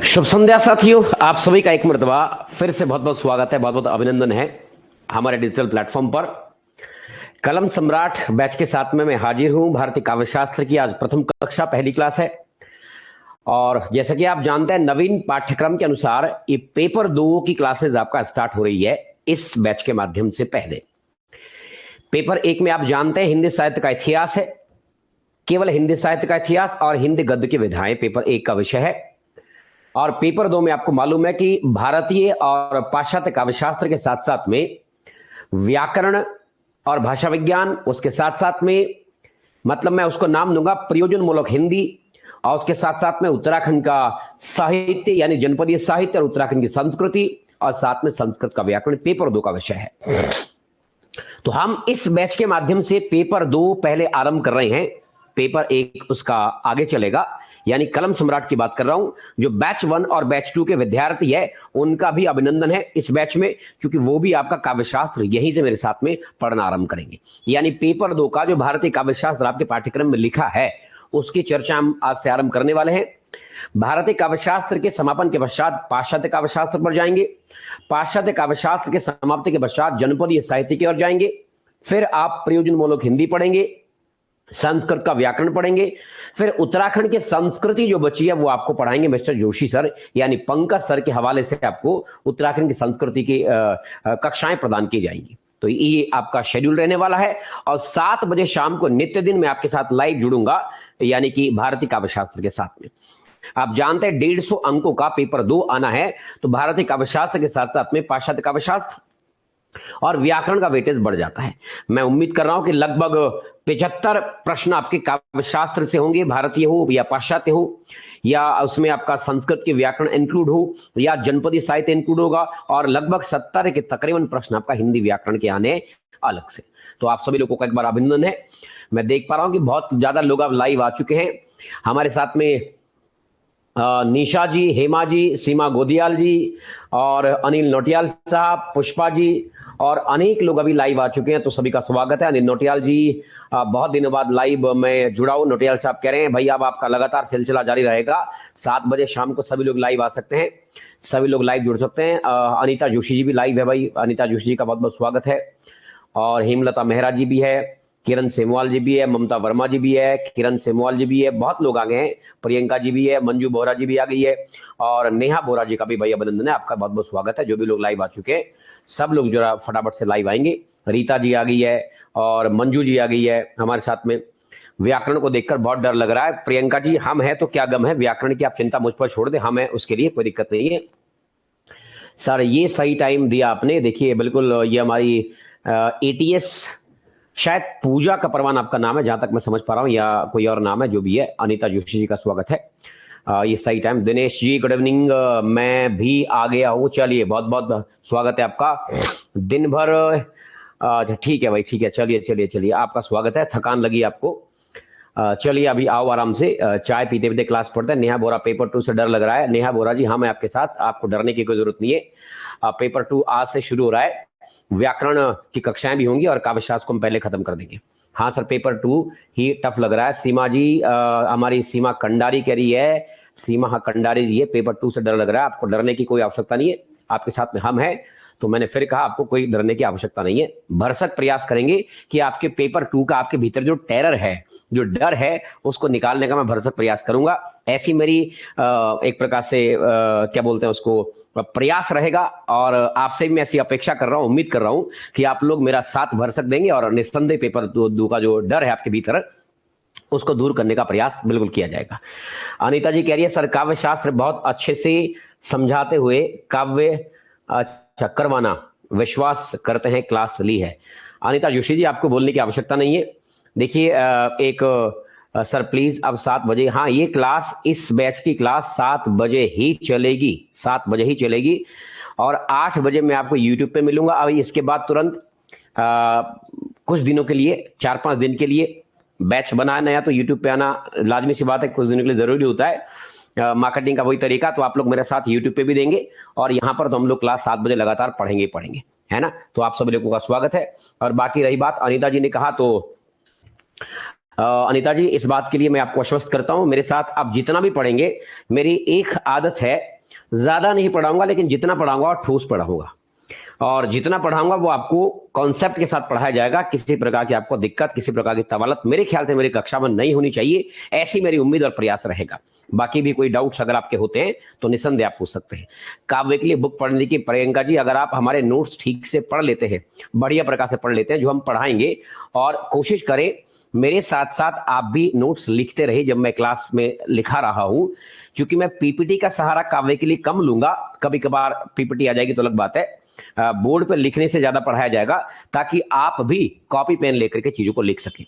शुभ संध्या साथियों, आप सभी का एक मर्तबा फिर से बहुत बहुत स्वागत है, बहुत बहुत अभिनंदन है हमारे डिजिटल प्लेटफॉर्म पर। कलम सम्राट बैच के साथ में मैं हाजिर हूं। भारतीय काव्य शास्त्र की आज प्रथम कक्षा पहली क्लास है और जैसा कि आप जानते हैं नवीन पाठ्यक्रम के अनुसार ये पेपर 2 की क्लासेस आपका स्टार्ट हो रही है इस बैच के माध्यम से। पहले पेपर 1 में आप जानते हैं हिंदी साहित्य का इतिहास है, केवल हिंदी साहित्य का इतिहास और हिंदी गद्य की विधाएं पेपर 1 का विषय है। और पेपर 2 में आपको मालूम है कि भारतीय और पाश्चात्य काव्य शास्त्र के साथ साथ में व्याकरण और भाषा विज्ञान, उसके साथ साथ में मतलब मैं उसको नाम दूंगा प्रयोजन मूलक हिंदी, और उसके साथ साथ में उत्तराखंड का साहित्य यानी जनपदीय साहित्य और उत्तराखंड की संस्कृति और साथ में संस्कृत का व्याकरण पेपर 2 का विषय है। तो हम इस बैच के माध्यम से पेपर 2 पहले आरंभ कर रहे हैं, पेपर 1 उसका आगे चलेगा, यानी कलम सम्राट की बात कर रहा हूं। जो बैच 1 और बैच 2 के विद्यार्थी है उनका भी अभिनंदन है इस बैच में, क्योंकि वो भी आपका काव्य शास्त्र यहीं से मेरे साथ में पढ़ना आरंभ करेंगे। यानी पेपर 2 का जो भारतीय काव्य शास्त्र आपके पाठ्यक्रम में लिखा है उसकी चर्चा हम आज से आरंभ करने वाले हैं। भारतीय काव्य शास्त्र के समापन के पश्चात पाश्चात्य काव्य शास्त्र पर जाएंगे, पाश्चात्य काव्य शास्त्र के समाप्ति के पश्चात जनपदीय साहित्य की ओर जाएंगे, फिर आप प्रयोजन मूलक हिंदी पढ़ेंगे, संस्कृत का व्याकरण पढ़ेंगे, फिर उत्तराखंड की संस्कृति जो बची है वो आपको पढ़ाएंगे मिस्टर जोशी सर, यानी पंकज सर के हवाले से आपको उत्तराखंड की संस्कृति की कक्षाएं प्रदान की जाएंगी। तो ये आपका शेड्यूल रहने वाला है। और 7 बजे शाम को नित्य दिन मैं आपके साथ लाइव जुड़ूंगा, यानी कि भारतीय काव्य शास्त्र के साथ में। आप जानते हैं 150 अंकों का पेपर 2 आना है, तो भारतीय काव्य शास्त्र के साथ साथ में पाश्चात्य काव्य शास्त्र और व्याकरण का वेटेज बढ़ जाता है। मैं उम्मीद कर रहा हूं कि लगभग 75 प्रश्न आपके काव्य शास्त्र से होंगे, भारतीय हो या पाश्चात्य हो, या उसमें आपका संस्कृत के व्याकरण इंक्लूड हो या जनपदीय साहित्य इंक्लूड होगा, और लगभग 70 के तकरीबन प्रश्न आपका हिंदी व्याकरण के आने अलग से। तो आप सभी लोगों का एक बार अभिनंदन है। मैं देख पा रहा हूं कि बहुत ज्यादा लोग अब लाइव आ चुके हैं हमारे साथ में। निशा जी, हेमा जी, सीमा गोदियाल जी और अनिल नोटियाल साहब, पुष्पा जी और अनेक लोग अभी लाइव आ चुके हैं, तो सभी का स्वागत है। अनिल नोटियाल जी बहुत दिनों बाद लाइव में जुड़ा हूं। नोटियाल साहब कह रहे हैं भैया अब आपका लगातार सिलसिला जारी रहेगा, 7 बजे शाम को सभी लोग लाइव आ सकते हैं, सभी लोग लाइव जुड़ सकते हैं। अनीता जोशी जी भी लाइव है भाई, अनीता जोशी जी का बहुत बहुत स्वागत है। और हेमलता मेहरा जी भी है, किरण सेमवाल जी भी है, ममता वर्मा जी भी है, किरण सेमवाल जी भी है, बहुत लोग आ गए हैं, प्रियंका जी भी है, मंजू बोरा जी भी आ गई है, और नेहा बोरा जी का भी भाई अभिनंदन है, आपका बहुत बहुत स्वागत है। जो भी लोग लाइव आ चुके हैं सब लोग जरा फटाफट से लाइव आएंगे। रीता जी आ गई है और मंजू जी आ गई है हमारे साथ में। व्याकरण को देखकर बहुत डर लग रहा है, प्रियंका जी हम है तो क्या गम है, व्याकरण की आप चिंता मुझ पर छोड़ दे, हम है उसके लिए कोई दिक्कत नहीं है। सर ये सही टाइम दिया आपने, देखिए बिल्कुल ये हमारी एटीएस शायद पूजा का परवान आपका नाम है जहां तक मैं समझ पा रहा हूं, या कोई और नाम है, जो भी है। अनीता जोशी जी का स्वागत है। ये सही time. Dinesh ji good evening, मैं भी आ गया हूं, चलिए बहुत बहुत स्वागत है आपका। दिन भर अच्छा ठीक है भाई, ठीक है, चलिए चलिए चलिए, आपका स्वागत है। थकान लगी आपको, चलिए अभी आओ आराम से, चाय पीते पीते क्लास पढ़ते हैं। नेहा बोरा पेपर 2 से डर लग रहा है, नेहा बोरा जी हाँ मैं आपके साथ, आपको डरने की कोई जरूरत नहीं है। पेपर 2 आज से शुरू हो रहा है, व्याकरण की कक्षाएं भी होंगी और काव्य शास्त्र को हम पहले खत्म कर देंगे। हाँ सर पेपर 2 ही टफ लग रहा है। सीमा जी हमारी सीमा कंडारी कह रही है, सीमा हाँ कंडारी जी है, पेपर 2 से डर लग रहा है, आपको डरने की कोई आवश्यकता नहीं है, आपके साथ में हम हैं। तो मैंने फिर कहा आपको कोई डरने की आवश्यकता नहीं है, भरसक प्रयास करेंगे कि आपके पेपर 2 का आपके भीतर जो टेरर है, जो डर है, उसको निकालने का मैं भरसक प्रयास करूंगा। ऐसी मेरी एक प्रकार से क्या बोलते हैं उसको, प्रयास रहेगा। और आपसे भी मैं ऐसी अपेक्षा कर रहा हूं, उम्मीद कर रहा हूं कि आप लोग मेरा साथ भरसक देंगे और निस्संदेह पेपर 2 का जो डर है आपके भीतर उसको दूर करने का प्रयास बिल्कुल किया जाएगा। अनीता जी कह रही है सर काव्य शास्त्र बहुत अच्छे से समझाते हुए काव्य अच्छा करवाना, विश्वास करते हैं क्लास ली है। अनीता जोशी जी आपको बोलने की आवश्यकता नहीं है। देखिए एक सर प्लीज अब 7 बजे, हाँ ये क्लास, इस बैच की क्लास 7 बजे ही चलेगी, 7 बजे ही चलेगी, और 8 बजे मैं आपको यूट्यूब पे मिलूंगा। अभी इसके बाद तुरंत कुछ दिनों के लिए, 4-5 दिन के लिए बैच बनाना नया, तो यूट्यूब पे आना लाजमी सी बात है, कुछ दिनों के लिए जरूरी होता है। मार्केटिंग का वही तरीका, तो आप लोग मेरे साथ यूट्यूब पे भी देंगे और यहाँ पर तो हम लोग क्लास 7 बजे लगातार पढ़ेंगे पढ़ेंगे, है ना। तो आप सभी लोगों का स्वागत है। और बाकी रही बात अनीता जी ने कहा, तो अनीता जी इस बात के लिए मैं आपको आश्वस्त करता हूं, मेरे साथ आप जितना भी पढ़ेंगे, मेरी एक आदत है ज्यादा नहीं पढ़ाऊंगा, लेकिन जितना पढ़ाऊंगा ठोस पढ़ाऊंगा, और जितना पढ़ाऊंगा वो आपको कॉन्सेप्ट के साथ पढ़ाया जाएगा। किसी प्रकार की आपको दिक्कत, किसी प्रकार की तवालत मेरे ख्याल से मेरी कक्षा में नहीं होनी चाहिए, ऐसी मेरी उम्मीद और प्रयास रहेगा। बाकी भी कोई डाउट्स अगर आपके होते हैं तो निसंदेह आप पूछ सकते हैं। काव्य के लिए बुक पढ़ने की प्रियंका जी, अगर आप हमारे नोट्स ठीक से पढ़ लेते हैं, बढ़िया प्रकार से पढ़ लेते हैं जो हम पढ़ाएंगे, और कोशिश करें मेरे साथ साथ आप भी नोट्स लिखते रहे जब मैं क्लास में लिखा रहा हूं, क्योंकि मैं पीपीटी का सहारा काव्य के लिए कम लूंगा। कभी कभार पीपीटी आ जाएगी तो अलग बात है, बोर्ड पर लिखने से ज्यादा पढ़ाया जाएगा, ताकि आप भी कॉपी पेन लेकर के चीजों को लिख सकें।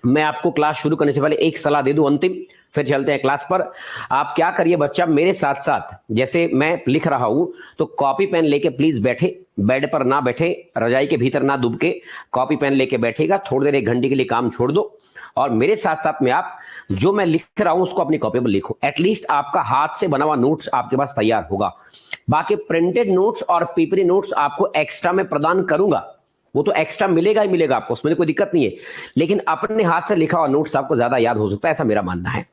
मैं आपको क्लास शुरू करने से पहले एक सलाह दे दूं अंतिम, फिर चलते हैं क्लास पर। आप क्या करिए बच्चा, मेरे साथ साथ जैसे मैं लिख रहा हूं तो कॉपी पेन लेके प्लीज बैठे, बेड पर ना बैठे, रजाई के भीतर ना डूब के कॉपी पेन लेके बैठेगा। थोड़ी देर 1 घंटे के लिए काम छोड़ दो, और मेरे साथ साथ में आप जो मैं लिख रहा हूं उसको अपनी कॉपी पर लिखो। एटलीस्ट आपका हाथ से बना हुआ नोट्स आपके पास तैयार होगा। बाकी प्रिंटेड नोट्स और पेपरी नोट्स आपको एक्स्ट्रा में प्रदान करूंगा, वो तो एक्स्ट्रा मिलेगा ही मिलेगा आपको, उसमें कोई दिक्कत नहीं है, लेकिन अपने हाथ से लिखा हुआ नोट्स आपको ज्यादा याद हो सकता है, ऐसा मेरा मानना है।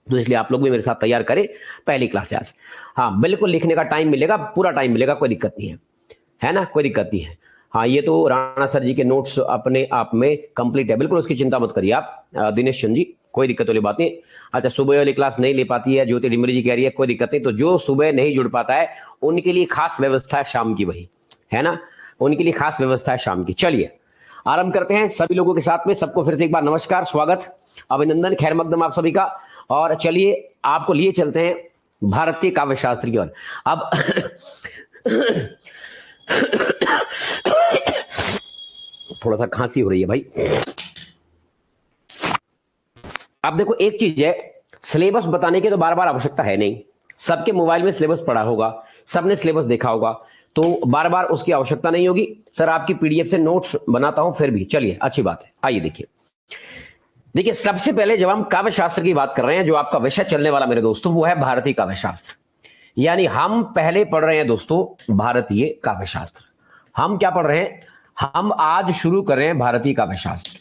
तो इसलिए आप लोग भी मेरे साथ तैयार करें पहली क्लास से आज। हाँ बिल्कुल, लिखने का टाइम मिलेगा, पूरा टाइम मिलेगा, कोई दिक्कत नहीं है ना, कोई दिक्कत नहीं है। हाँ, ये तो राणा सर जी के नोट्स अपने आप में कंप्लीट है, बिल्कुल उसकी चिंता मत करिए आप। दिनेश चंद जी, कोई दिक्कत वाली बात नहीं। अच्छा, सुबह वाली क्लास नहीं ले पाती है ज्योति डिमरी जी कह रही है, कोई दिक्कत नहीं। तो जो सुबह नहीं जुड़ पाता है उनके लिए खास व्यवस्था है शाम की, वही है ना, उनके लिए खास व्यवस्था है शाम की। चलिए आरंभ करते हैं सभी लोगों के साथ में। सबको फिर से एक बार नमस्कार, स्वागत, अभिनंदन, खैर मकदम आप सभी का। और चलिए आपको लिए चलते हैं भारतीय काव्य शास्त्र की ओर। अब थोड़ा सा खांसी हो रही है भाई। अब देखो एक चीज है, सिलेबस बताने की तो बार बार आवश्यकता है नहीं, सबके मोबाइल में सिलेबस पढ़ा होगा, सबने सिलेबस देखा होगा, तो बार बार उसकी आवश्यकता नहीं होगी। सर आपकी पीडीएफ से नोट्स बनाता हूं, फिर भी चलिए अच्छी बात है। आइए देखिए सबसे पहले जब हम काव्य शास्त्र की बात कर रहे हैं, जो आपका विषय चलने वाला मेरे दोस्तों वो है भारतीय काव्य शास्त्र। यानी हम पहले पढ़ रहे हैं दोस्तों भारतीय काव्य शास्त्र। हम क्या पढ़ रहे हैं, हम आज शुरू कर रहे हैं भारतीय काव्य शास्त्र,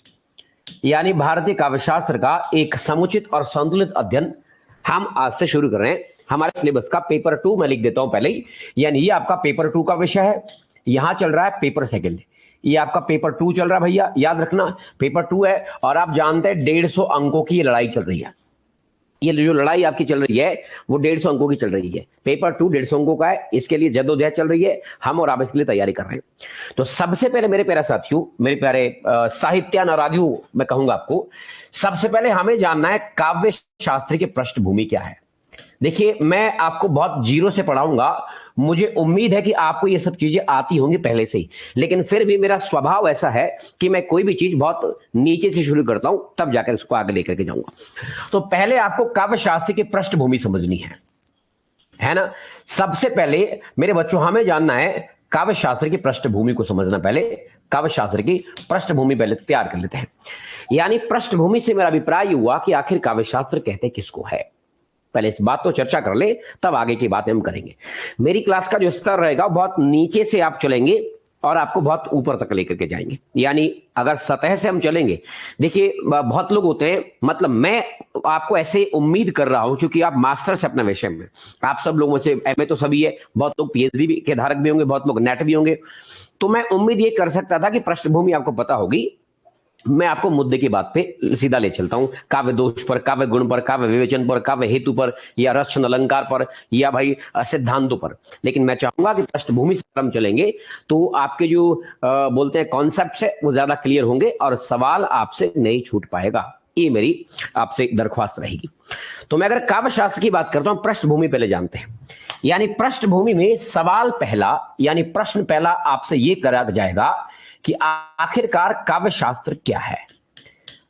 यानी भारतीय काव्य शास्त्र का एक समुचित और संतुलित अध्ययन हम आज से शुरू कर रहे हैं। हमारे सिलेबस का पेपर 2 मैं लिख देता हूं पहले ही, यानी ये आपका पेपर 2 का विषय है। यहां चल रहा है पेपर 2, ये आपका पेपर 2 चल रहा है भैया, याद रखना पेपर 2 है। और आप जानते हैं 150 अंकों की ये लड़ाई चल रही है। ये जो लड़ाई आपकी चल रही है वो 150 अंकों की चल रही है। पेपर 2 150 अंकों का है, इसके लिए जद्दोजहद चल रही है, हम और आप इसके लिए तैयारी कर रहे हैं। तो सबसे पहले मेरे प्यारे साथियों, मेरे प्यारे साहित्यानुरागियों, मैं कहूंगा आपको सबसे पहले हमें जानना है काव्य शास्त्र की पृष्ठभूमि क्या है। देखिए मैं आपको बहुत जीरो से पढ़ाऊंगा, मुझे उम्मीद है कि आपको ये सब चीजें आती होंगी पहले से ही, लेकिन फिर भी मेरा स्वभाव ऐसा है कि मैं कोई भी चीज बहुत नीचे से शुरू करता हूं, तब जाकर उसको आगे लेकर के जाऊंगा। तो पहले आपको काव्य शास्त्र की पृष्ठभूमि समझनी है ना। सबसे पहले मेरे बच्चों हमें जानना है काव्य शास्त्र की पृष्ठभूमि को समझना। पहले काव्य शास्त्र की पृष्ठभूमि पहले तैयार कर लेते हैं। यानी पृष्ठभूमि से मेरा अभिप्राय हुआ कि आखिर काव्य शास्त्र कहते किसको है। पहले इस बात तो चर्चा कर ले, तब आगे की बातें हम करेंगे। मेरी क्लास का जो स्तर रहेगा बहुत नीचे से आप चलेंगे और आपको बहुत ऊपर तक लेकर के जाएंगे। यानी अगर सतह से हम चलेंगे, देखिए बहुत लोग होते हैं, मतलब मैं आपको ऐसे उम्मीद कर रहा हूं क्योंकि आप मास्टर्स है अपने विषय में, आप सब लोगों से एमए तो सभी है, बहुत लोग पीएचडी के धारक भी होंगे, बहुत लोग नेट भी होंगे, तो मैं उम्मीद ये कर सकता था कि पृष्ठभूमि आपको पता होगी। मैं आपको मुद्दे की बात पे सीधा ले चलता हूं, काव्य दोष पर, काव्य गुण पर, काव्य विवेचन पर, काव्य हेतु पर, या रचना अलंकार पर, या भाई सिद्धांतों पर। लेकिन मैं चाहूंगा कि पृष्ठभूमि से हम चलेंगे तो आपके जो बोलते हैं कॉन्सेप्ट है वो ज्यादा क्लियर होंगे और सवाल आपसे नहीं छूट पाएगा। ये मेरी आपसे दरख्वास्त रहेगी। तो मैं अगर काव्य शास्त्र की बात करता हूं, पृष्ठभूमि पहले जानते हैं। यानी पृष्ठभूमि में सवाल पहला, यानी प्रश्न पहला आपसे यह करा जाएगा कि आखिरकार काव्य शास्त्र क्या है।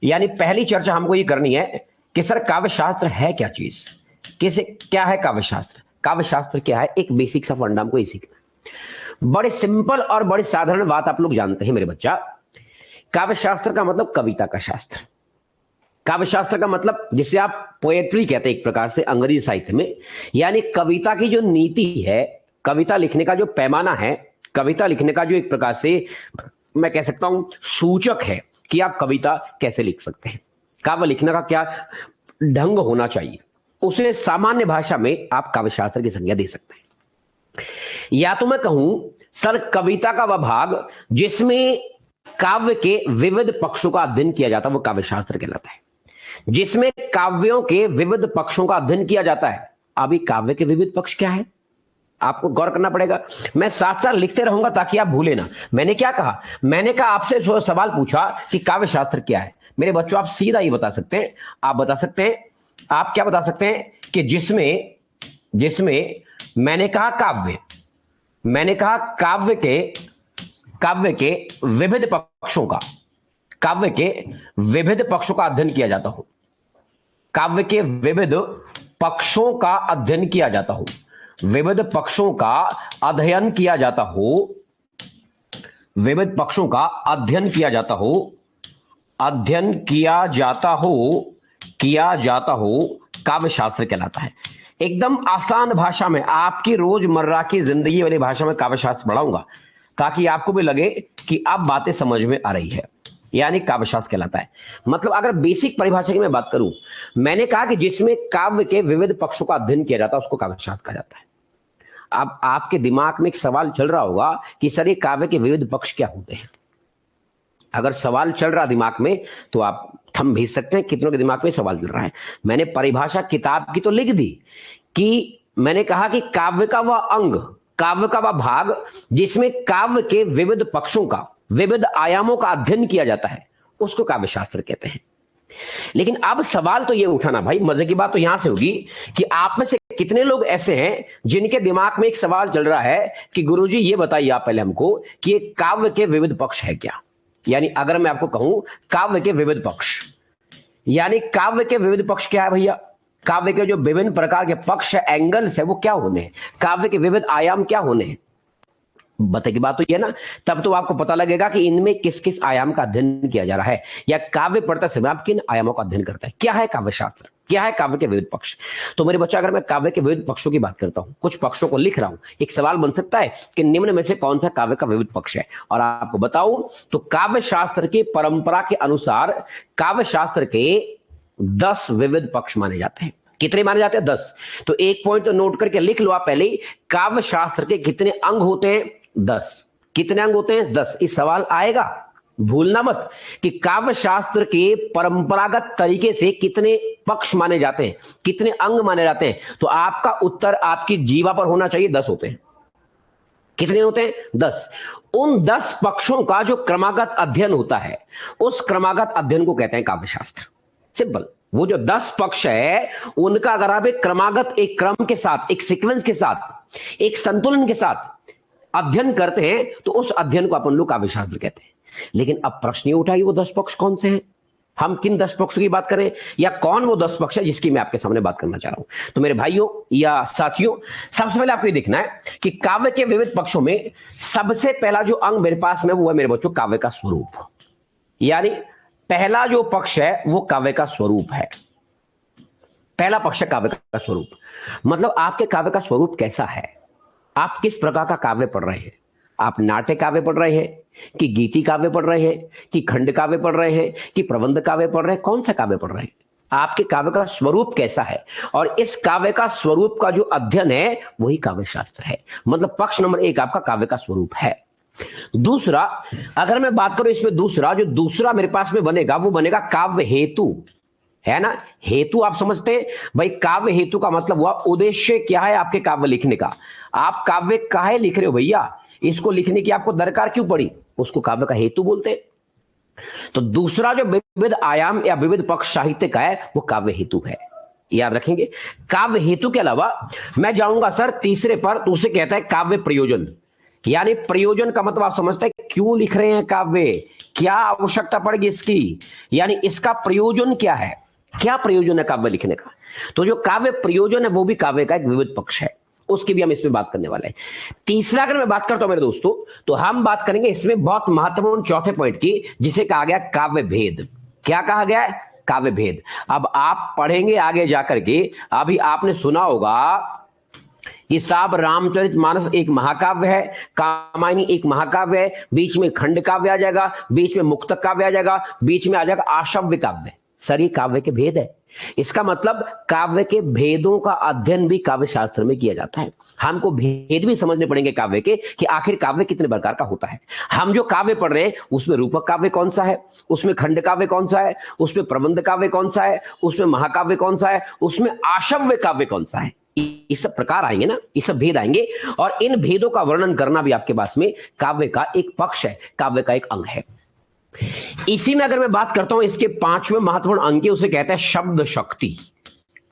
यानी पहली चर्चा हमको ये करनी है कि सर काव्य शास्त्र है क्या चीज, कैसे क्या है काव्य शास्त्र, काव्य शास्त्र क्या है, एक बेसिक सा फंडा हमको ये सीखना। बड़े सिंपल और बड़ी साधारण बात आप लोग जानते हैं मेरे बच्चा, काव्य शास्त्र का मतलब कविता का शास्त्र। काव्य शास्त्र का मतलब जिसे आप पोएट्री कहते हैं एक प्रकार से अंग्रेजी साहित्य में, यानी कविता की जो नीति है, कविता लिखने का जो पैमाना है, कविता लिखने का जो एक प्रकार से मैं कह सकता हूं सूचक है कि आप कविता कैसे लिख सकते हैं, काव्य लिखने का क्या ढंग होना चाहिए। उसे सामान्य भाषा में आप काव्य शास्त्र की संज्ञा दे सकते हैं। या तो मैं कहूं सर कविता का वह भाग जिसमें काव्य के विविध पक्षों का अध्ययन किया जाता है वो काव्य शास्त्र कहलाता है। जिसमें काव्यों के विविध पक्षों का अध्ययन किया जाता है। अभी काव्य के विविध पक्ष क्या है आपको गौर करना पड़ेगा। मैं साथ साथ लिखते रहूंगा ताकि आप भूले ना। मैंने क्या कहा, मैंने कहा आपसे सवाल पूछा कि काव्य शास्त्र क्या है। मेरे बच्चों आप सीधा ही बता सकते हैं, आप बता सकते हैं, आप क्या बता सकते हैं कि जिसमें मैंने कहा काव्य, मैंने कहा काव्य के विविध पक्षों का, काव्य के विविध पक्षों का अध्ययन किया जाता हो, काव्य के विविध पक्षों का अध्ययन किया जाता हो, विविध पक्षों का अध्ययन किया जाता हो, विविध पक्षों का अध्ययन किया जाता हो, अध्ययन किया जाता हो काव्य शास्त्र कहलाता है। एकदम आसान भाषा में, आपकी रोजमर्रा की जिंदगी वाली भाषा में काव्य शास्त्र पढ़ाऊंगा ताकि आपको भी लगे कि अब बातें समझ में आ रही है, यानी काव्य शास्त्र कहलाता है। मतलब अगर बेसिक परिभाषा की मैं बात करूं, मैंने कहा कि जिसमें काव्य के विविध पक्षों का अध्ययन किया जाता है उसको काव्य शास्त्र कहा जाता है। अब आपके दिमाग में एक सवाल चल रहा होगा कि सर ये काव्य के विविध पक्ष क्या होते हैं। अगर सवाल चल रहा दिमाग में तो आप थंब भेज सकते हैं, कितनों के दिमाग में सवाल चल रहा है। मैंने परिभाषा किताब की तो लिख दी कि मैंने कहा कि काव्य का वह अंग, काव्य का वह भाग जिसमें काव्य के विविध पक्षों का, विविध आयामों का अध्ययन किया जाता है उसको काव्य शास्त्र कहते हैं। लेकिन अब सवाल तो ये उठाना भाई, मजे की बात तो यहां से होगी कि आप में से कितने लोग ऐसे हैं जिनके दिमाग में एक सवाल चल रहा है कि गुरुजी ये बताइए आप पहले हमको कि काव्य के विविध पक्ष है क्या। यानी अगर मैं आपको कहूं काव्य के विविध पक्ष, यानी काव्य के विविध पक्ष क्या है भैया, काव्य के जो विभिन्न प्रकार के पक्ष है, एंगल्स है, वो क्या होने हैं, काव्य के विविध आयाम क्या होने हैं। बता की बात तो ये ना, तब तो आपको पता लगेगा कि इनमें किस किस आयाम का अध्ययन किया जा रहा है, या काव्य पढ़ते समय आप किन आयामों का अध्ययन करते हैं। क्या है काव्य शास्त्र, क्या है काव्य के विविध पक्ष। तो मेरे बच्चों अगर मैं काव्य के विविध पक्षों की बात करता हूं, कुछ पक्षों को लिख रहा हूं, एक सवाल बन सकता है कि निम्न में से कौन सा काव्य का विविध पक्ष है, और आपको बताऊं तो काव्य शास्त्र की परंपरा के अनुसार काव्य शास्त्र के 10 विविध पक्ष माने जाते हैं। कितने माने जाते हैं? 10। तो एक पॉइंट तो नोट करके लिख लो आप पहले ही, काव्य शास्त्र के कितने अंग होते हैं? 10। कितने अंग होते हैं? 10। इस सवाल आएगा, भूलना मत कि काव्य शास्त्र के परंपरागत तरीके से कितने पक्ष माने जाते हैं, कितने अंग माने जाते हैं। तो आपका उत्तर आपकी जीवा पर होना चाहिए, 10 होते हैं। कितने होते हैं? 10। उन 10 पक्षों का जो क्रमागत अध्ययन होता है उस क्रमागत अध्ययन को कहते हैं काव्य शास्त्र। सिंपल। वो जो 10 पक्ष है उनका अगर आप एक क्रमागत, एक क्रम के साथ, एक सीक्वेंस के साथ, एक संतुलन के साथ अध्ययन करते हैं तो उस अध्ययन को अपन लोग काव्य शास्त्र कहते हैं। लेकिन अब प्रश्न ये उठा कि वो 10 पक्ष कौन से हैं, हम किन 10 पक्षों की बात करें, या कौन वो 10 पक्ष है जिसकी मैं आपके सामने बात करना चाह रहा हूं। तो मेरे भाइयों या साथियों, सबसे पहले आपको ये देखना है कि काव्य के विविध पक्षों में सबसे पहला जो अंग मेरे पास में वो है मेरे बच्चों काव्य का स्वरूप। यानी पहला जो पक्ष है वो काव्य का स्वरूप है। पहला पक्ष है काव्य का स्वरूप। मतलब आपके काव्य का स्वरूप कैसा है, आप किस प्रकार का काव्य पढ़ रहे हैं। आप नाट्य काव्य पढ़ रहे हैं कि गीति काव्य पढ़ रहे हैं कि खंड काव्य पढ़ रहे हैं कि प्रबंध काव्य पढ़ रहे हैं, कौन सा काव्य पढ़ रहे हैं, आपके काव्य का स्वरूप कैसा है। और इस काव्य का स्वरूप का जो अध्ययन है वही काव्य शास्त्र है। मतलब पक्ष नंबर 1 आपका काव्य का स्वरूप है। दूसरा, अगर मैं बात करूं इसमें दूसरा मेरे पास में बनेगा वो बनेगा काव्य हेतु, है ना। हेतु आप समझते हैं भाई, काव्य हेतु का मतलब हुआ उद्देश्य क्या है आपके काव्य लिखने का। आप काव्य काहे लिख रहे हो भैया, इसको लिखने की आपको दरकार क्यों पड़ी, उसको काव्य का हेतु बोलते हैं। तो दूसरा जो विविध आयाम या विविध पक्ष साहित्य का है वो काव्य हेतु है, याद रखेंगे। काव्य हेतु के अलावा मैं जाऊंगा सर तीसरे पर, तो उसे कहता है काव्य प्रयोजन। यानी प्रयोजन का मतलब आप समझते हैं क्यों लिख रहे हैं काव्य, क्या आवश्यकता पड़ेगी इसकी, यानी इसका प्रयोजन क्या है, क्या प्रयोजन है काव्य लिखने का। तो जो काव्य प्रयोजन है वो भी काव्य का एक विविध पक्ष है, उसकी भी हम इसमें बात करने वाले हैं। तीसरा अगर मैं बात करता हूं मेरे दोस्तों, तो हम बात करेंगे इसमें बहुत महत्वपूर्ण चौथे पॉइंट की, जिसे कहा गया काव्य भेद। क्या कहा गया है? काव्य भेद। अब आप पढ़ेंगे आगे जाकर के, अभी आपने सुना होगा कि साहब रामचरितमानस एक महाकाव्य है, कामायनी एक महाकाव्य है, बीच में खंड काव्य आ जाएगा, बीच में मुक्तक काव्य आ जाएगा, बीच में आ जाएगा आशव्य काव्य। सर ये काव्य के भेद है, इसका मतलब काव्य के भेदों का अध्ययन भी काव्य शास्त्र में किया जाता है। हमको भेद भी समझने पड़ेंगे काव्य के कि आखिर काव्य कितने प्रकार का होता है। हम जो काव्य पढ़ रहे हैं उसमें रूपक काव्य कौन सा है, उसमें खंड काव्य कौन सा है, उसमें प्रबंध काव्य कौन सा है, उसमें महाकाव्य कौन सा है, उसमें आशव्य काव्य कौन सा है। ये सब प्रकार आएंगे ना, ये सब भेद आएंगे और इन भेदों का वर्णन करना भी आपके पास में काव्य का एक पक्ष है, काव्य का एक अंग है। इसी में अगर मैं बात करता हूं इसके पांचवें महत्वपूर्ण अंग की, उसे कहते हैं शब्द शक्ति।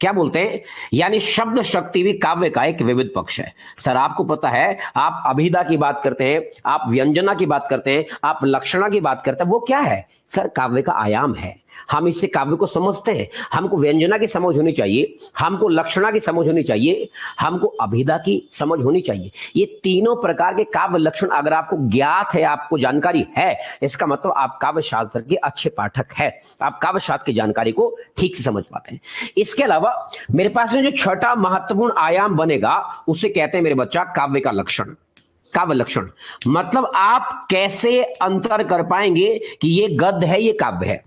क्या बोलते हैं, यानी शब्द शक्ति भी काव्य का एक विविध पक्ष है। सर आपको पता है, आप अभिधा की बात करते हैं, आप व्यंजना की बात करते हैं, आप लक्षणा की बात करते हैं, वो क्या है सर, काव्य का आयाम है। हम इससे काव्य को समझते हैं। हमको व्यंजना की समझ होनी चाहिए, हमको लक्षणा की समझ होनी चाहिए, हमको अभिधा की समझ होनी चाहिए। ये तीनों प्रकार के काव्य लक्षण अगर आपको ज्ञात है, आपको जानकारी है, इसका मतलब आप काव्य शास्त्र के अच्छे पाठक है, आप काव्य शास्त्र की जानकारी को ठीक से समझ पाते हैं। इसके अलावा मेरे पास में जो छठा महत्वपूर्ण आयाम बनेगा उसे कहते हैं मेरे बच्चा काव्य का लक्षण। काव्य लक्षण मतलब आप कैसे अंतर कर पाएंगे कि ये गद्य है, ये काव्य है।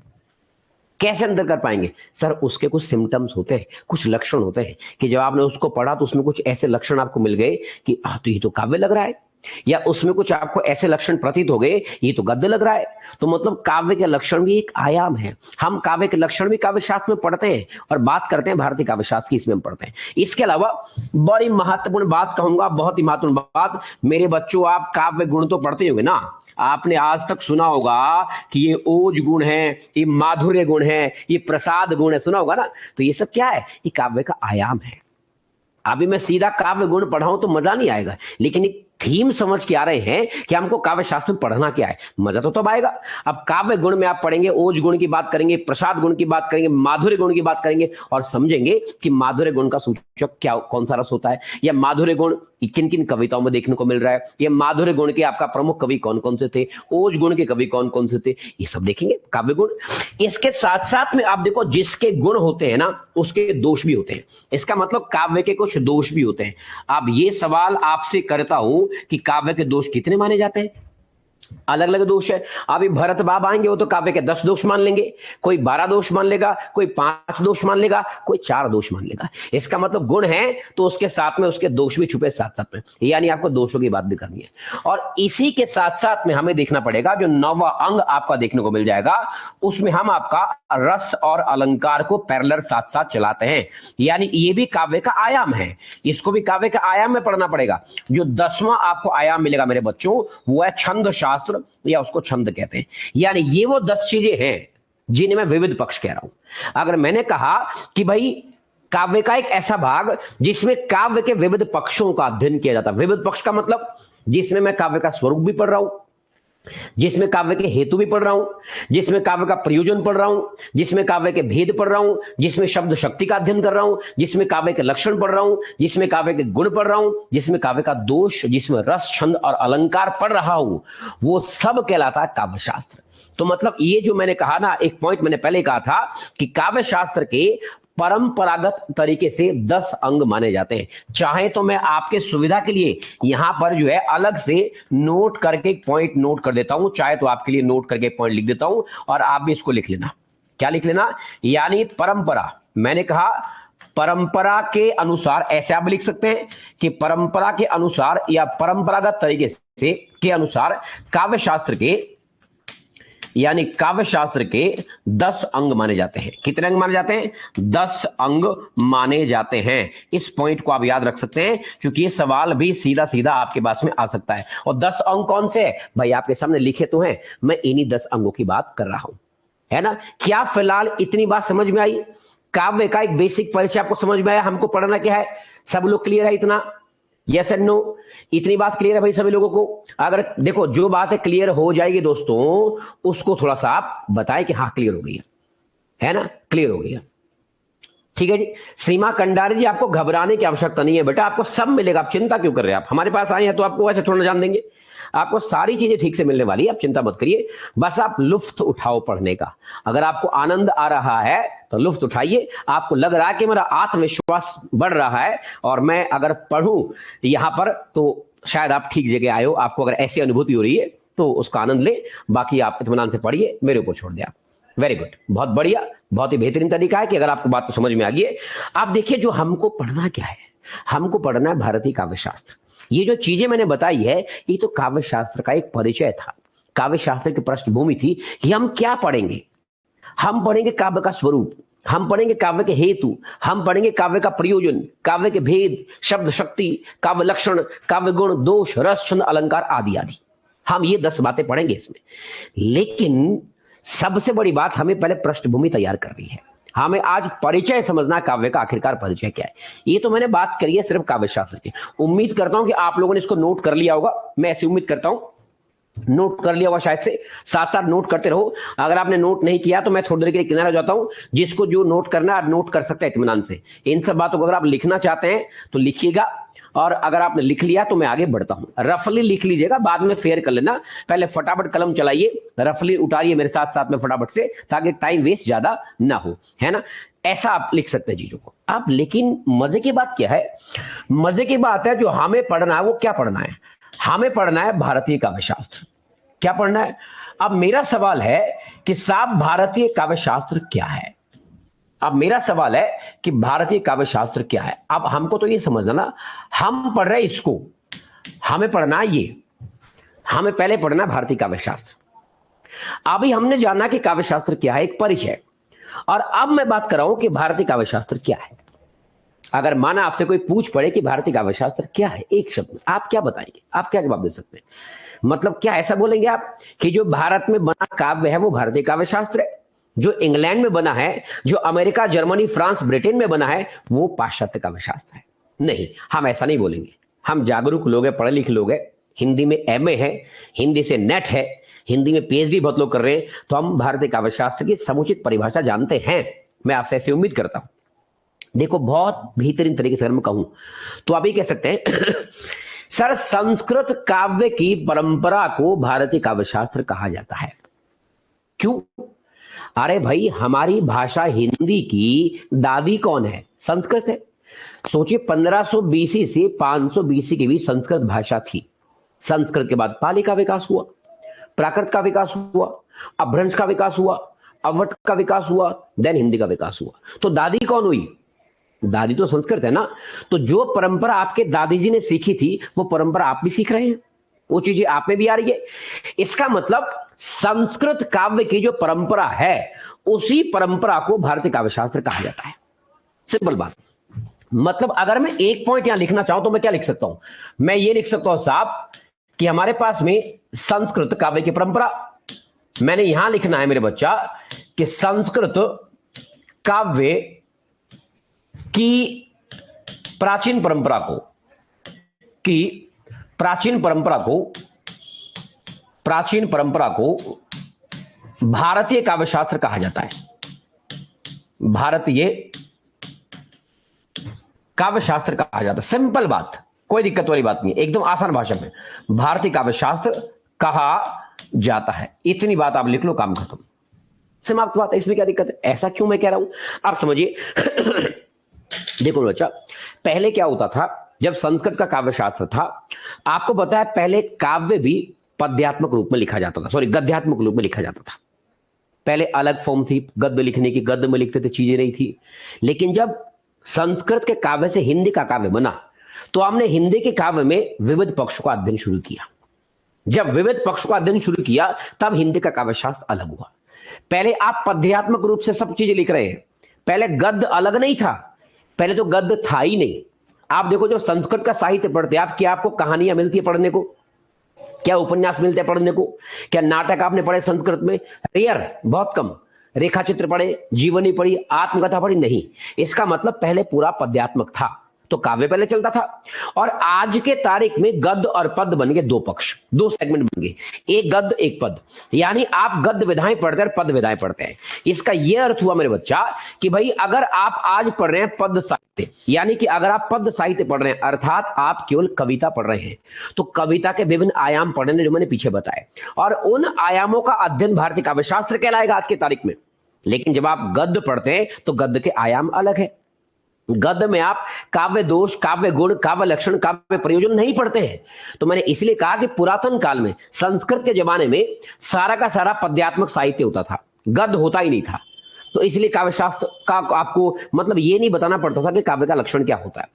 कैसे अंतर कर पाएंगे सर, उसके कुछ सिम्टम्स होते हैं, कुछ लक्षण होते हैं कि जब आपने उसको पढ़ा तो उसमें कुछ ऐसे लक्षण आपको मिल गए कि तो ये तो काव्य लग रहा है, या उसमें कुछ आपको ऐसे लक्षण प्रतीत हो गए ये तो गद्य लग रहा है। तो मतलब काव्य के लक्षण भी एक आयाम है। हम काव्य के लक्षण भी काव्य शास्त्र में पढ़ते हैं और बात करते हैं भारतीय काव्य शास्त्र की, इसमें हम पढ़ते हैं। इसके अलावा बड़ी महत्वपूर्ण बात कहूंगा, बहुत ही महत्वपूर्ण बात, मेरे बच्चों आप काव्य गुण तो पढ़ते होंगे ना, आपने आज तक सुना होगा कि ये ओज गुण है, ये माधुर्य गुण है, ये प्रसाद गुण है, सुना होगा ना। तो ये सब क्या है, ये काव्य का आयाम है। अभी मैं सीधा काव्य गुण पढ़ाऊं तो मजा नहीं आएगा, लेकिन एक थीम समझ के आ रहे हैं कि हमको काव्य शास्त्र में पढ़ना क्या है, मजा तो तब आएगा। अब काव्य गुण में आप पढ़ेंगे, ओज गुण की बात करेंगे, प्रसाद गुण की बात करेंगे, माधुर्य गुण की बात करेंगे और समझेंगे कि माधुर्य गुण का सूचक क्या, कौन सा रस होता है, या माधुर्य गुण किन किन कविताओं में देखने को मिल रहा है, या माधुर्य गुण के आपका प्रमुख कवि कौन कौन से थे, ओज गुण के कवि कौन कौन से थे, ये सब देखेंगे काव्य गुण। इसके साथ साथ में आप देखो, जिसके गुण होते हैं ना उसके दोष भी होते हैं। इसका मतलब काव्य के कुछ दोष भी होते हैं। अब ये सवाल आपसे करता हूं कि काव्य के दोष कितने माने जाते हैं, अलग अलग दोष है। अभी भरत बाब आएंगे, वो तो काव्य के 10 दोष मान लेंगे, कोई 12 दोष मान लेगा, कोई 5 दोष मान लेगा, कोई 4 दोष मान लेगा। इसका मतलब गुण है तो उसके साथ में उसके दोष भी छुपे साथ साथ में, यानी आपको दोषों की बात भी करनी है। और इसी के साथ साथ में हमें देखना पड़ेगा, जो 9वां अंग आपका देखने को मिल जाएगा उसमें हम आपका रस और अलंकार को पैरेलल साथ साथ चलाते हैं, यानी ये भी काव्य का आयाम है, इसको भी काव्य का आयाम में पढ़ना पड़ेगा। जो 10वां आपको आयाम मिलेगा मेरे बच्चों, वो है छंद शास्त्र, या उसको छंद कहते हैं। यानी ये वो 10 चीजें हैं जिन्हें मैं विविध पक्ष कह रहा हूं। अगर मैंने कहा कि भाई काव्य का एक ऐसा भाग जिसमें काव्य के विविध पक्षों का अध्ययन किया जाता है, विविध पक्ष का मतलब जिसमें मैं काव्य का स्वरूप भी पढ़ रहा हूं, जिसमें काव्य के हेतु भी पढ़ रहा हूं, जिसमें काव्य का प्रयोजन पढ़ रहा हूं, जिसमें काव्य के भेद पढ़ रहा हूं, जिसमें शब्द शक्ति का अध्ययन कर रहा हूं, जिसमें काव्य के लक्षण पढ़ रहा हूं, जिसमें काव्य के गुण पढ़ रहा हूं, जिसमें काव्य का दोष, जिसमें रस छंद और अलंकार पढ़ रहा हूं, वो सब कहलाता है काव्य शास्त्र। तो मतलब ये जो मैंने कहा ना, एक पॉइंट मैंने पहले कहा था कि काव्य शास्त्र के परंपरागत तरीके से 10 अंग माने जाते हैं। चाहे तो मैं आपके सुविधा के लिए यहां पर जो है अलग से नोट करके एक पॉइंट नोट कर देता हूं, चाहे तो आपके लिए नोट करके पॉइंट लिख देता हूं और आप भी इसको लिख लेना। क्या लिख लेना, यानी परंपरा, मैंने कहा परंपरा के अनुसार, ऐसे आप लिख सकते हैं कि परंपरा के अनुसार या परंपरागत तरीके से के अनुसार काव्य शास्त्र के, यानी काव्य शास्त्र के 10 अंग माने जाते हैं। कितने अंग माने जाते हैं, 10 अंग माने जाते हैं। इस पॉइंट को आप याद रख सकते हैं क्योंकि ये सवाल भी सीधा सीधा आपके पास में आ सकता है। और 10 अंग कौन से है भाई, आपके सामने लिखे तो हैं, मैं इन्हीं 10 अंगों की बात कर रहा हूं, है ना। क्या फिलहाल इतनी बात समझ में आई, काव्य का एक बेसिक परिचय आपको समझ में आया, हमको पढ़ना क्या है, सब लोग क्लियर है इतना, यस एंड नो, इतनी बात क्लियर है भाई सभी लोगों को। अगर देखो जो बात है क्लियर हो जाएगी दोस्तों, उसको थोड़ा सा आप बताएं कि हाँ क्लियर हो गई है ना, क्लियर हो गई है, ठीक है जी। सीमा कंडारी जी, आपको घबराने की आवश्यकता नहीं है बेटा, आपको सब मिलेगा, आप चिंता क्यों कर रहे हैं, आप हमारे पास आए हैं तो आपको वैसे थोड़ा जान देंगे, आपको सारी चीजें ठीक से मिलने वाली है, आप चिंता मत करिए, बस आप लुफ्त उठाओ पढ़ने का। अगर आपको आनंद आ रहा है तो लुफ्त उठाइए, आपको लग रहा है कि मेरा आत्मविश्वास बढ़ रहा है और मैं अगर पढ़ूं यहां पर तो शायद आप ठीक जगह आए हो, आपको अगर ऐसी अनुभूति हो रही है तो उसका आनंद ले, बाकी आप इत्मीनान से पढ़िए, मेरे ऊपर छोड़ दिया। वेरी गुड, बहुत बढ़िया, बहुत ही बेहतरीन तरीका है कि अगर आपको बात तो समझ में आ गई है। आप देखिए जो हमको पढ़ना क्या है, हमको पढ़ना है भारतीय काव्य शास्त्र। ये जो चीजें मैंने बताई है ये तो काव्य शास्त्र का एक परिचय था, काव्य शास्त्र की पृष्ठभूमि थी कि हम क्या पढ़ेंगे। हम पढ़ेंगे काव्य का स्वरूप, हम पढ़ेंगे काव्य के हेतु, हम पढ़ेंगे काव्य का प्रयोजन, काव्य के भेद, शब्द शक्ति, काव्य लक्षण, काव्य गुण, दोष, रस, छंद, अलंकार आदि आदि। हम ये 10 बातें पढ़ेंगे इसमें। लेकिन सबसे बड़ी बात, हमें पहले पृष्ठभूमि तैयार करनी है। हमें आज परिचय समझना, काव्य का आखिरकार परिचय क्या है। ये तो मैंने बात करी है सिर्फ काव्य शास्त्र की। उम्मीद करता हूं कि आप लोगों ने इसको नोट कर लिया होगा, मैं ऐसी उम्मीद करता हूं नोट कर लिया होगा शायद से। साथ साथ नोट करते रहो। अगर आपने नोट नहीं किया तो मैं थोड़ी देर के लिए किनारे हो जाता हूं। जिसको जो नोट करना है आप नोट कर सकते हैं इत्मीनान से। इन सब बातों को अगर आप लिखना चाहते हैं तो लिखिएगा, और अगर आपने लिख लिया तो मैं आगे बढ़ता हूं। रफली लिख लीजिएगा, बाद में फेयर कर लेना। पहले फटाफट कलम चलाइए, रफली उतारिए मेरे साथ साथ में फटाफट से, ताकि टाइम वेस्ट ज्यादा ना हो, है ना। ऐसा आप लिख सकते हैं चीजों को आप। लेकिन मजे की बात क्या है, मजे की बात है जो हमें पढ़ना है वो क्या पढ़ना है, हमें पढ़ना है भारतीय काव्य शास्त्र। क्या पढ़ना है। अब मेरा सवाल है कि साहब भारतीय काव्य शास्त्र क्या है। अब मेरा सवाल है कि भारतीय काव्य शास्त्र क्या है। अब हमको तो ये समझना ना, हम पढ़ रहे हैं इसको, हमें पढ़ना है ये, हमें पहले पढ़ना है भारतीय काव्य शास्त्र। अभी हमने जाना कि काव्य शास्त्र क्या है, एक परिचय। और अब मैं बात कर रहा हूं कि भारतीय काव्य शास्त्र क्या है। अगर माना आपसे कोई पूछ पड़े कि भारतीय काव्य शास्त्र क्या है, एक शब्द में आप क्या बताएंगे, आप क्या जवाब दे सकते हैं। मतलब क्या ऐसा बोलेंगे आप कि जो भारत में बना काव्य है वो भारतीय काव्य शास्त्र है, जो इंग्लैंड में बना है, जो अमेरिका, जर्मनी, फ्रांस, ब्रिटेन में बना है वो पाश्चात्य काव्य शास्त्र है। नहीं, हम ऐसा नहीं बोलेंगे। हम जागरूक लोग हैं, पढ़े लिखे लोग हैं, हिंदी में एमए है, हिंदी से नेट है, हिंदी में पीएचडी बहुत लोग कर रहे हैं, तो हम भारतीय काव्य शास्त्र की समुचित परिभाषा जानते हैं। मैं आपसे ऐसी उम्मीद करता हूं। देखो बहुत बेहतरीन तरीके से अगर मैं कहूं तो आप ये कह सकते हैं सर संस्कृत काव्य की परंपरा को भारतीय काव्य शास्त्र कहा जाता है। क्यों। अरे भाई हमारी भाषा हिंदी की दादी कौन है, संस्कृत है। सोचिए 1500 बीसी से 500 बीसी के बीच संस्कृत भाषा थी। संस्कृत के बाद पाली का विकास हुआ, प्राकृत का विकास हुआ, अपभ्रंश का विकास हुआ, अवट का विकास हुआ, देन हिंदी का विकास हुआ। तो दादी कौन हुई, दादी तो संस्कृत है ना। तो जो परंपरा आपके दादी जी ने सीखी थी वो परंपरा आप भी सीख रहे हैं, वो चीजें आप में भी आ रही है। इसका मतलब संस्कृत काव्य की जो परंपरा है उसी परंपरा को भारतीय काव्य शास्त्र कहा जाता है। सिंपल बात। मतलब अगर मैं एक पॉइंट यहां लिखना चाहूं तो मैं क्या लिख सकता हूं, मैं ये लिख सकता हूं साहब कि हमारे पास में संस्कृत काव्य की परंपरा, मैंने यहां लिखना है मेरे बच्चा कि संस्कृत काव्य की प्राचीन परंपरा को, की प्राचीन परंपरा को भारतीय काव्य शास्त्र कहा जाता है। भारतीय काव्य शास्त्र कहा जाता है। सिंपल बात, कोई दिक्कत वाली बात नहीं, एकदम आसान भाषा में भारतीय काव्य शास्त्र कहा जाता है। इतनी बात आप लिख लो, काम खत्म, समाप्त बात है। इसमें क्या दिक्कत है, ऐसा क्यों मैं कह रहा हूं आप समझिए। देखो बच्चा, पहले क्या होता था जब संस्कृत का काव्य शास्त्र था, आपको पता है पहले काव्य भी पद्यात्मक रूप में लिखा जाता था, सॉरी गद्यात्मक रूप में लिखा जाता था। पहले अलग फॉर्म थी गद्य लिखने की, गद्य में लिखते थे, चीजें नहीं थी। लेकिन जब संस्कृत के काव्य से हिंदी का काव्य बना तो हमने हिंदी के काव्य में विविध पक्षों का अध्ययन शुरू किया। जब विविध पक्षों का अध्ययन शुरू किया तब हिंदी का काव्य शास्त्र अलग हुआ। पहले आप पद्यात्मक रूप से सब चीजें लिख रहे हैं, पहले गद्य अलग नहीं था, पहले तो गद्य था ही नहीं। आप देखो जो संस्कृत का साहित्य पढ़ते हैं आप, क्या आपको कहानियां मिलती है पढ़ने को, क्या उपन्यास मिलते हैं पढ़ने को, क्या नाटक आपने पढ़े संस्कृत में, रेयर, बहुत कम। रेखा चित्र पढ़े, जीवनी पढ़ी, आत्मकथा पढ़ी, नहीं। इसका मतलब पहले पूरा पद्यात्मक था, तो काव्य पहले चलता था। और आज के तारीख में गद्य और पद बन गए, दो पक्ष, दो सेगमेंट बन गए, एक गद्य एक पद। यानी आप गद्य विधाएं पढ़ते हैं और पद विधाएं पढ़ते हैं। इसका यह अर्थ हुआ मेरे बच्चा कि भाई अगर आप आज पढ़ रहे हैं पद साहित्य, यानी कि अगर आप पद साहित्य पढ़ रहे हैं अर्थात आप केवल कविता पढ़ रहे हैं, तो कविता के विभिन्न आयाम पढ़ने जो मैंने पीछे बताए, और उन आयामों का अध्ययन भारतीय काव्य शास्त्र कहलाएगा आज के तारीख में। लेकिन जब आप गद्य पढ़ते हैं तो गद्य के आयाम अलग है। गद्य में आप काव्य दोष, काव्य गुण, काव्य लक्षण, काव्य प्रयोजन नहीं पढ़ते हैं। तो मैंने इसलिए कहा कि पुरातन काल में संस्कृत के जमाने में सारा का सारा पद्यात्मक साहित्य होता था। गद्य होता ही नहीं था। तो इसलिए काव्य शास्त्र का आपको मतलब ये नहीं बताना पड़ता था कि काव्य का लक्षण क्या होता है,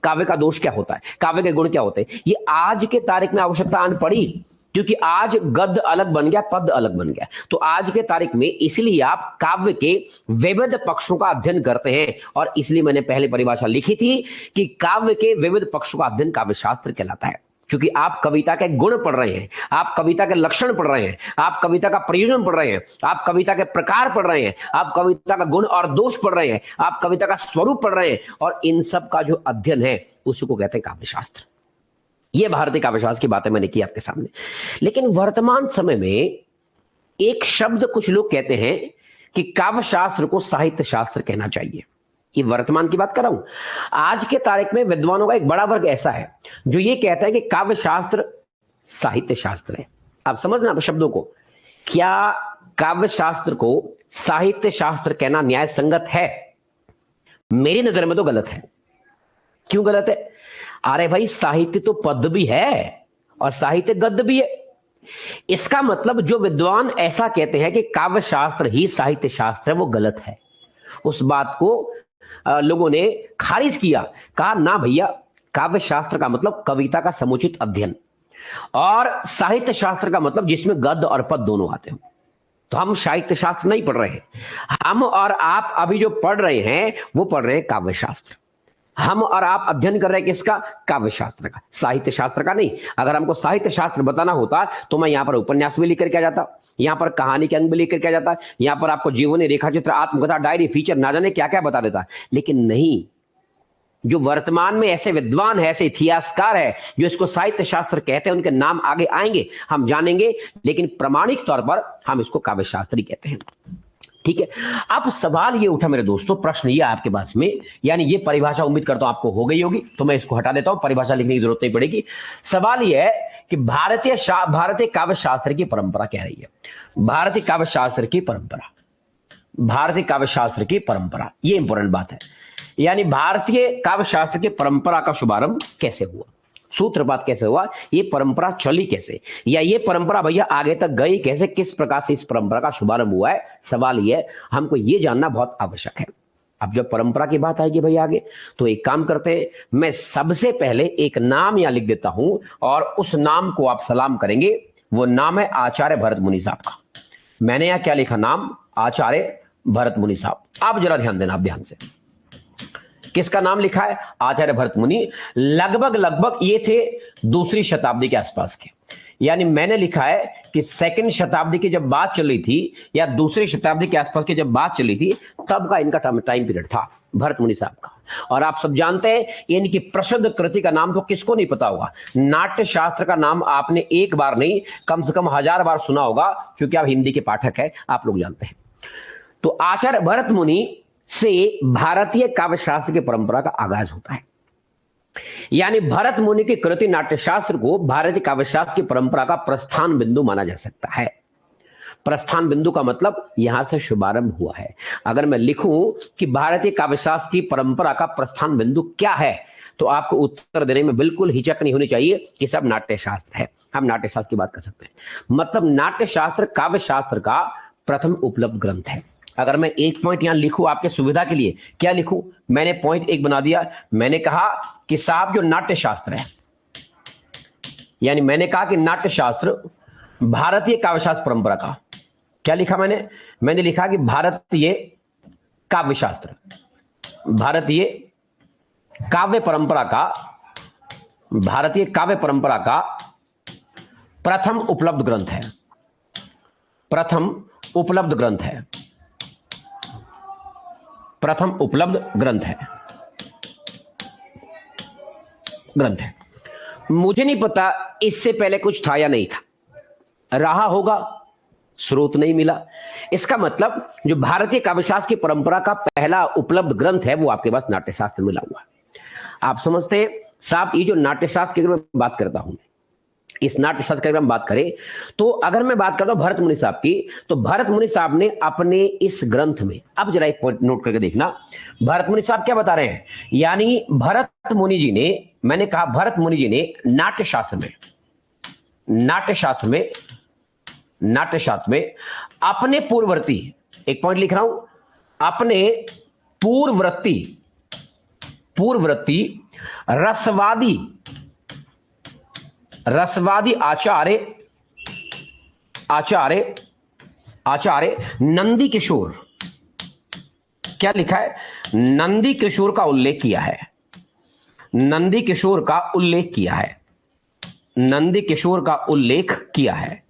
काव्य का दोष क्या होता है, काव्य के गुण क्या होते हैं। ये आज के तारीख में आवश्यकता आन पड़ी, क्योंकि आज गद्य अलग बन गया, पद्य अलग बन गया। तो आज के तारीख में इसलिए आप काव्य के विविध पक्षों का अध्ययन करते हैं, और इसलिए मैंने पहले परिभाषा लिखी थी कि काव्य के विविध पक्षों का अध्ययन काव्य शास्त्र कहलाता है। क्योंकि आप कविता के गुण पढ़ रहे हैं, आप कविता के लक्षण पढ़ रहे हैं, आप कविता का प्रयोजन पढ़ रहे हैं, आप कविता के प्रकार पढ़ रहे हैं, आप कविता का गुण और दोष पढ़ रहे हैं, आप कविता का स्वरूप पढ़ रहे हैं, और इन सब का जो अध्ययन है उसी को कहते हैं काव्य शास्त्र। ये भारतीय काव्य शास्त्र की बातें मैंने की आपके सामने। लेकिन वर्तमान समय में एक शब्द कुछ लोग कहते हैं कि काव्य शास्त्र को साहित्य शास्त्र कहना चाहिए। ये वर्तमान की बात कर रहा हूं। आज के तारीख में विद्वानों का एक बड़ा वर्ग ऐसा है जो ये कहता है कि काव्य शास्त्र साहित्य शास्त्र है। आप समझना शब्दों को, क्या काव्य शास्त्र को साहित्य शास्त्र कहना न्याय संगत है? मेरी नजर में तो गलत है। क्यों गलत है? अरे भाई, साहित्य तो पद्य भी है और साहित्य गद्य भी है। इसका मतलब जो विद्वान ऐसा कहते हैं कि काव्य शास्त्र ही साहित्य शास्त्र है, वो गलत है। उस बात को लोगों ने खारिज किया, कहा ना भैया, काव्य शास्त्र का मतलब कविता का समुचित अध्ययन, और साहित्य शास्त्र का मतलब जिसमें गद्य और पद्य दोनों आते हो। तो हम साहित्य शास्त्र नहीं पढ़ रहे हैं, हम और आप अभी जो पढ़ रहे हैं वो पढ़ रहे हैं काव्य शास्त्र। हम और आप अध्ययन कर रहे हैं किसका? काव्य शास्त्र का, साहित्य शास्त्र का नहीं। अगर हमको साहित्य शास्त्र बताना होता तो मैं यहां पर उपन्यास भी लेकर के आ जाता, यहां पर कहानी के अंग भी लेकर के आ जाता, यहां पर आपको जीवनी, रेखाचित्र, आत्मकथा, डायरी, फीचर, ना जाने क्या क्या बता देता। लेकिन नहीं, जो वर्तमान में ऐसे विद्वान है, ऐसे इतिहासकार है जो इसको साहित्य शास्त्र कहते हैं, उनके नाम आगे आएंगे, हम जानेंगे, लेकिन प्रमाणिक तौर पर हम इसको काव्य शास्त्र ही कहते हैं। ठीक है। अब सवाल ये उठा मेरे दोस्तों, प्रश्न ये आपके पास में, यानी ये परिभाषा उम्मीद करता हूं आपको हो गई होगी, तो मैं इसको हटा देता हूं, परिभाषा लिखने की जरूरत नहीं पड़ेगी। सवाल ये है कि भारतीय काव्य शास्त्र की परंपरा क्या रही है? भारतीय काव्य शास्त्र की परंपरा, भारतीय काव्य शास्त्र की परंपरा, ये इंपॉर्टेंट बात है। यानी भारतीय काव्य शास्त्र की परंपरा का शुभारंभ कैसे हुआ, सूत्रपात कैसे हुआ, ये परंपरा चली कैसे, या ये परंपरा भैया आगे तक गई कैसे, किस प्रकार से इस परंपरा का शुभारंभ हुआ है, सवाल ये है, हमको ये जानना बहुत आवश्यक है। अब जब परंपरा की बात आएगी भैया आगे, तो एक काम करते हैं, मैं सबसे पहले एक नाम यहां लिख देता हूं और उस नाम को आप सलाम करेंगे। वो नाम है आचार्य भरत मुनि साहब का। मैंने यहां क्या लिखा? नाम आचार्य भरत मुनि साहब। आप जरा ध्यान देना, आप ध्यान से, किसका नाम लिखा है? आचार्य भरत मुनि। लगभग ये थे दूसरी शताब्दी के आसपास के, यानी मैंने लिखा है कि सेकंड शताब्दी की जब बात चल रही थी, या दूसरी शताब्दी के आसपास की जब बात चली थी, तब का इनका टाइम पीरियड था भरत मुनि साहब का। और आप सब जानते हैं इनकी प्रसिद्ध कृति का नाम तो किसको नहीं पता होगा। नाट्य शास्त्र का नाम आपने एक बार नहीं, कम से कम 1000 बार सुना होगा, क्योंकि आप हिंदी के पाठक है, आप लोग जानते हैं। तो आचार्य भरत मुनि से भारतीय काव्य शास्त्र की परंपरा का आगाज होता है। यानी भरत मुनि की कृति नाट्य शास्त्र को भारतीय काव्य शास्त्र की परंपरा का प्रस्थान बिंदु माना जा सकता है। प्रस्थान बिंदु का मतलब यहां से शुभारंभ हुआ है। अगर मैं लिखूं कि भारतीय काव्य शास्त्र की परंपरा का प्रस्थान बिंदु क्या है, तो आपको उत्तर देने में बिल्कुल हिचक नहीं होनी चाहिए कि सब नाट्य शास्त्र है। हम नाट्य शास्त्र की बात कर सकते हैं। मतलब नाट्य शास्त्र काव्य शास्त्र का प्रथम उपलब्ध ग्रंथ है। अगर मैं एक पॉइंट यहां लिखूं आपके सुविधा के लिए, क्या लिखूं? मैंने पॉइंट एक बना दिया। मैंने कहा कि साहब जो नाट्य शास्त्र है, यानी मैंने कहा कि नाट्य शास्त्र भारतीय काव्य शास्त्र परंपरा का, क्या लिखा मैंने लिखा कि भारतीय काव्य शास्त्र, भारतीय काव्य परंपरा का, भारतीय काव्य परंपरा का प्रथम उपलब्ध ग्रंथ है। प्रथम उपलब्ध ग्रंथ है, प्रथम उपलब्ध ग्रंथ है। मुझे नहीं पता इससे पहले कुछ था या नहीं था, रहा होगा, स्रोत नहीं मिला। इसका मतलब जो भारतीय काव्यशास्त्र की परंपरा का पहला उपलब्ध ग्रंथ है वो आपके पास नाट्यशास्त्र मिला हुआ है। आप समझते हैं साहब, ये जो नाट्यशास्त्र की मैं बात करता हूं, इस नाट्यशास्त्र की अगर हम बात करें, तो अगर मैं बात करता हूं भरत मुनि साहब की, तो भरत मुनि साहब ने अपने इस ग्रंथ में, अब जरा एक पॉइंट नोट करके देखना, भरत मुनि साहब क्या बता रहे हैं। यानी भरत मुनि जी ने, मैंने कहा भरत मुनि जी ने नाट्यशास्त्र में अपने पूर्ववर्ती, एक पॉइंट लिख रहा हूं, अपने पूर्ववर्ती रसवादी आचार्य नंदी किशोर, क्या लिखा है, नंदी किशोर का उल्लेख किया है, नंदी किशोर का उल्लेख किया है, नंदी किशोर का उल्लेख किया है।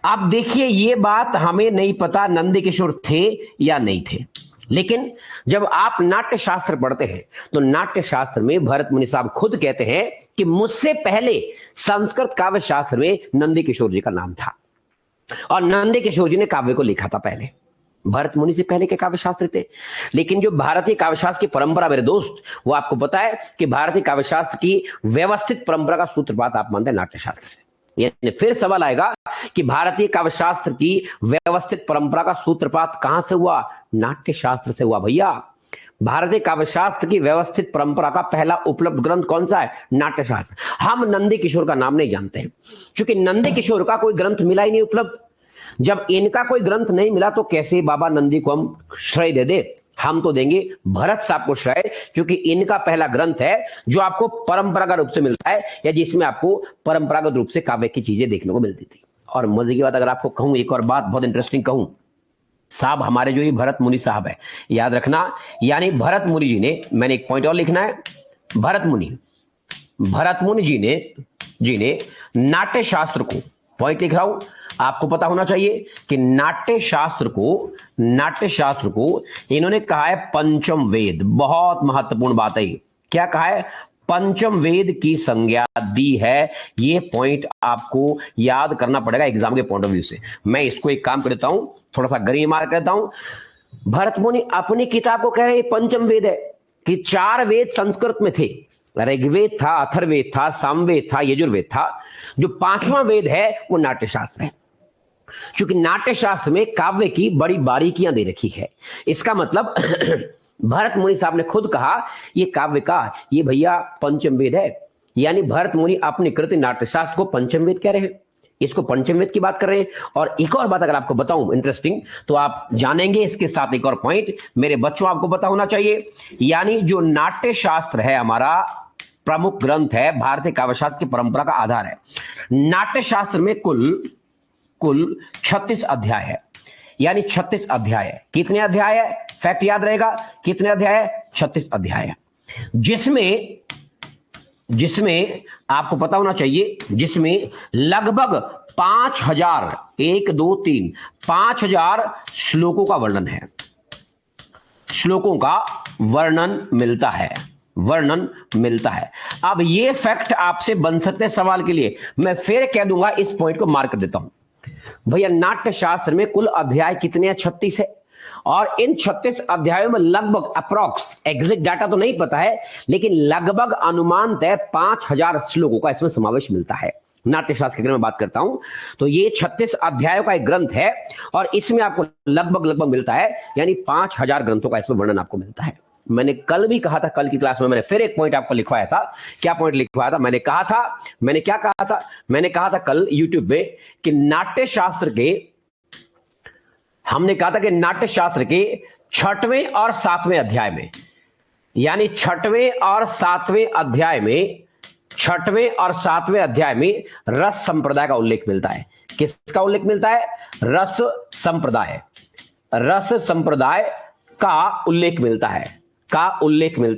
अब देखिए ये बात हमें नहीं पता नंदी किशोर थे या नहीं थे, लेकिन जब आप नाट्य शास्त्र पढ़ते हैं तो नाट्य शास्त्र में भरत मुनि साहब खुद कहते हैं कि मुझसे पहले संस्कृत काव्य शास्त्र में नंदी किशोर जी का नाम था और नंदी किशोर जी ने काव्य को लिखा था पहले, भरत मुनि से पहले के काव्य शास्त्र थे। लेकिन जो भारतीय काव्य शास्त्र की परंपरा मेरे दोस्त, वो आपको पता है कि भारतीय काव्य शास्त्र की व्यवस्थित परंपरा का सूत्रपात आप मानते हैं नाट्य शास्त्र से। यानी फिर सवाल आएगा कि भारतीय काव्य शास्त्र की व्यवस्थित परंपरा का सूत्रपात कहां से हुआ, नाट्य शास्त्र से हुआ भैया। भारतीय काव्य शास्त्र की व्यवस्थित परंपरा का पहला उपलब्ध ग्रंथ कौन सा है, नाट्य शास्त्र। हम नंदी किशोर का नाम नहीं जानते हैं, क्योंकि नंदी किशोर का कोई ग्रंथ मिला ही नहीं उपलब्ध। जब इनका कोई ग्रंथ नहीं मिला तो कैसे बाबा नंदी को हम श्रेय दे दे, हम तो देंगे भरत साहब को श्रेय, क्योंकि इनका पहला ग्रंथ है जो आपको परंपरागत रूप से मिलता है, या जिसमें आपको परंपरागत रूप से काव्य की चीजें देखने को मिलती थी। और मजे की बात अगर आपको कहूं, एक और बात बहुत इंटरेस्टिंग कहूं साहब, हमारे जो ये भरत मुनि साहब है, याद रखना, यानी भरत मुनि जी ने, मैंने एक पॉइंट और लिखना है, भरत मुनि जी ने नाट्य शास्त्र को, पॉइंट लिख रहा हूं, आपको पता होना चाहिए कि नाट्य शास्त्र को इन्होंने कहा है पंचम वेद। बहुत महत्वपूर्ण बात है, क्या कहा है, पंचम वेद की संज्ञा दी है। ये पॉइंट आपको याद करना पड़ेगा एग्जाम के पॉइंट ऑफ व्यू से। मैं इसको एक काम करता हूं, थोड़ा सा गरिमा मार करता हूं। भरत मुनि अपनी किताब को कह रहे पंचम वेद है कि 4 वेद संस्कृत में थे, ऋग्वेद था, अथर्ववेद था, सामवेद था, यजुर्वेद था। जो 5वां वेद है वो नाट्य शास्त्र है, क्योंकि नाट्य शास्त्र में काव्य की बड़ी बारीकियां दे रखी है। इसका मतलब भरत मुनि साहब ने खुद कहा ये काव्य का ये भैया पंचम वेद है, यानी भरत मुनि अपनी कृति नाट्य शास्त्र को पंचम वेद कह रहे हैं, इसको पंचम वेद की बात कर रहे हैं। और एक और बात अगर आपको बताऊं इंटरेस्टिंग, तो आप जानेंगे इसके साथ एक और पॉइंट मेरे बच्चों आपको पता होना चाहिए, यानी जो नाट्य शास्त्र है हमारा प्रमुख ग्रंथ है, भारतीय काव्य शास्त्र की परंपरा का आधार है। नाट्य शास्त्र में कुल 36 अध्याय है, यानी 36 अध्याय है। कितने अध्याय है, फैक्ट याद रहेगा, कितने अध्याय है, 36 अध्याय है, जिसमें आपको पता होना चाहिए, जिसमें लगभग 5000 श्लोकों का वर्णन है, श्लोकों का वर्णन मिलता है। अब ये फैक्ट आपसे बन सकते हैं सवाल के लिए, मैं फिर कह दूंगा, इस पॉइंट को मार्क कर देता हूं भैया। नाट्य शास्त्र में कुल अध्याय कितने हैं, 36 है, और इन 36 अध्यायों में लगभग अप्रॉक्स, एग्जैक्ट डाटा तो नहीं पता है, लेकिन लगभग अनुमानतः 5000 श्लोकों का इसमें समावेश मिलता है। नाट्य शास्त्र के बारे में बात करता हूं तो ये 36 अध्यायों का एक ग्रंथ है, और इसमें आपको लगभग मिलता है, यानी 5000 ग्रंथों का इसमें वर्णन आपको मिलता है। मैंने कल भी कहा था, कल की क्लास में मैंने फिर एक पॉइंट आपको लिखवाया था। क्या पॉइंट लिखवाया था, मैंने कहा था कल यूट्यूब पे कि नाट्य शास्त्र के 6वें और 7वें अध्याय में, यानी 6वें और 7वें अध्याय में रस संप्रदाय का उल्लेख मिलता है। किसका उल्लेख मिलता है, रस संप्रदाय का उल्लेख मिलता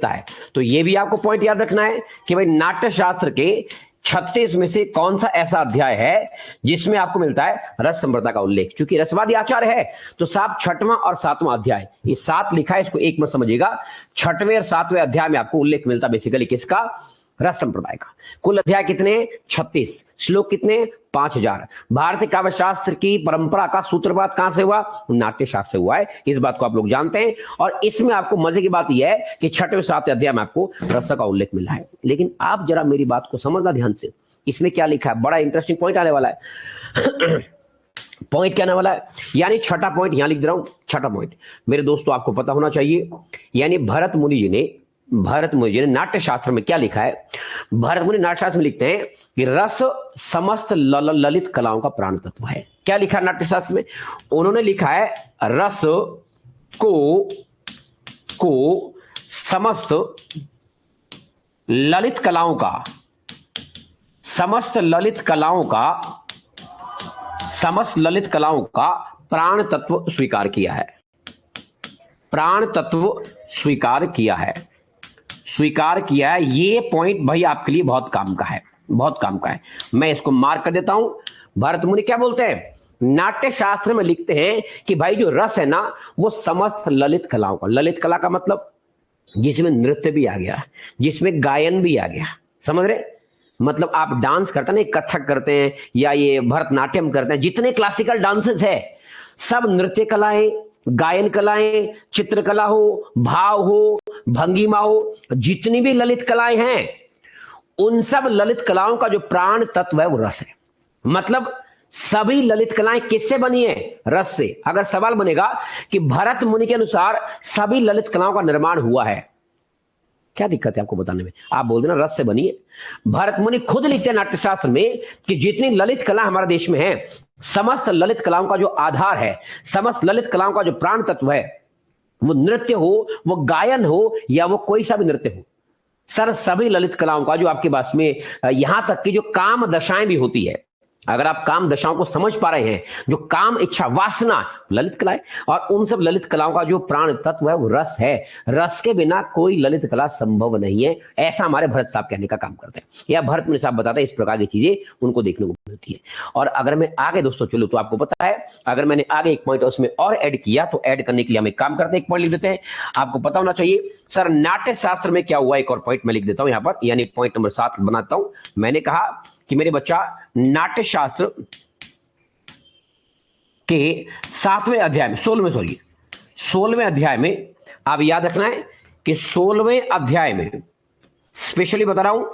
है। तो यह भी आपको पॉइंट याद रखना है कि भाई नाट्य शास्त्र के 36 में से कौन सा ऐसा अध्याय है जिसमें आपको मिलता है रस संप्रदाय का उल्लेख। क्योंकि रसवादी आचार्य है तो साहब 6वां और 7वां अध्याय, ये 7 लिखा है, इसको एक मत समझिएगा। 6वें और 7वें अध्याय में आपको उल्लेख मिलता है बेसिकली किसका, रस संप्रदाय का। कुल अध्याय कितने, 36, श्लोक कितने, 5000। भारतीय काव्य शास्त्र की परंपरा का सूत्रपात कहां से हुआ, नाट्य शास्त्र से हुआ है, इस बात को आप लोग जानते हैं। और इसमें आपको मजे की बात यह है कि 6वें 7वें अध्याय में आपको रस का उल्लेख मिला है। लेकिन आप जरा मेरी बात को समझना ध्यान से, इसमें क्या लिखा है, बड़ा इंटरेस्टिंग पॉइंट आने वाला है। पॉइंट क्या आने वाला है, यानी 6ठा पॉइंट यहां लिख दे रहा हूं। 6ठा पॉइंट मेरे दोस्तों आपको पता होना चाहिए, यानी भरत मुनि जी ने नाट्य शास्त्र में क्या लिखा है। भरत मुनि नाट्य शास्त्र में लिखते हैं कि रस समस्त ललित कलाओं का प्राण तत्व है। क्या लिखा नाट्यशास्त्र में? उन्होंने लिखा है रस को समस्त ललित कलाओं का प्राण तत्व स्वीकार किया है। प्राण तत्व स्वीकार किया है। ये पॉइंट भाई आपके लिए बहुत काम का है, बहुत काम का है। मैं इसको मार्क कर देता हूं। भरत मुनि क्या बोलते हैं? नाट्य शास्त्र में लिखते हैं कि भाई जो रस है ना, वो समस्त ललित कलाओं का, ललित कला का मतलब जिसमें नृत्य भी आ गया, जिसमें गायन भी आ गया, समझ रहे? मतलब आप डांस करते हैं ना, कथक करते हैं या ये भरतनाट्यम करते हैं, जितने क्लासिकल डांसेस है सब नृत्य कलाएं, गायन कलाएं, चित्रकला हो, भाव हो, भंगिमा हो, जितनी भी ललित कलाएं हैं, उन सब ललित कलाओं का जो प्राण तत्व है वो रस है। मतलब सभी ललित कलाएं किससे बनी है? रस से। अगर सवाल बनेगा कि भरत मुनि के अनुसार सभी ललित कलाओं का निर्माण हुआ है, क्या दिक्कत है आपको बताने में? आप बोल देना रस से बनी है। भरत मुनि खुद लिखते हैं नाट्यशास्त्र में कि जितनी ललित कला हमारे देश में है, समस्त ललित कलाओं का जो आधार है, समस्त ललित कलाओं का जो प्राण तत्व है, वो नृत्य हो, वो गायन हो, या वो कोई सा भी नृत्य हो, सर सभी ललित कलाओं का जो आपके पास में यहां तक कि जो काम दशाएं भी होती है, अगर आप काम दशाओं को समझ पा रहे हैं, जो काम इच्छा वासना ललित कला है, और उन सब ललित कलाओं का जो प्राण तत्व है वो रस है। रस के बिना कोई ललित कला संभव नहीं है, ऐसा हमारे भरत साहब कहने का काम करते हैं, या भरत मुनि साहब बताते हैं। इस प्रकार की चीजें उनको देखने को मिलती है। और अगर मैं आगे दोस्तों चलूं तो आपको पता है, अगर मैंने आगे एक पॉइंट उसमें और ऐड किया तो ऐड करने के लिए हम एक काम करते हैं, एक पॉइंट लिख देते हैं। आपको पता होना चाहिए सर नाट्य शास्त्र में क्या हुआ, एक और पॉइंट मैं लिख देता हूं यहां पर, यानी पॉइंट नंबर 7 बनाता हूं। मैंने कहा कि मेरे बच्चा नाट्य शास्त्र के 7वें अध्याय में 16वें अध्याय में आप याद रखना है कि 16वें अध्याय में, स्पेशली बता रहा हूं,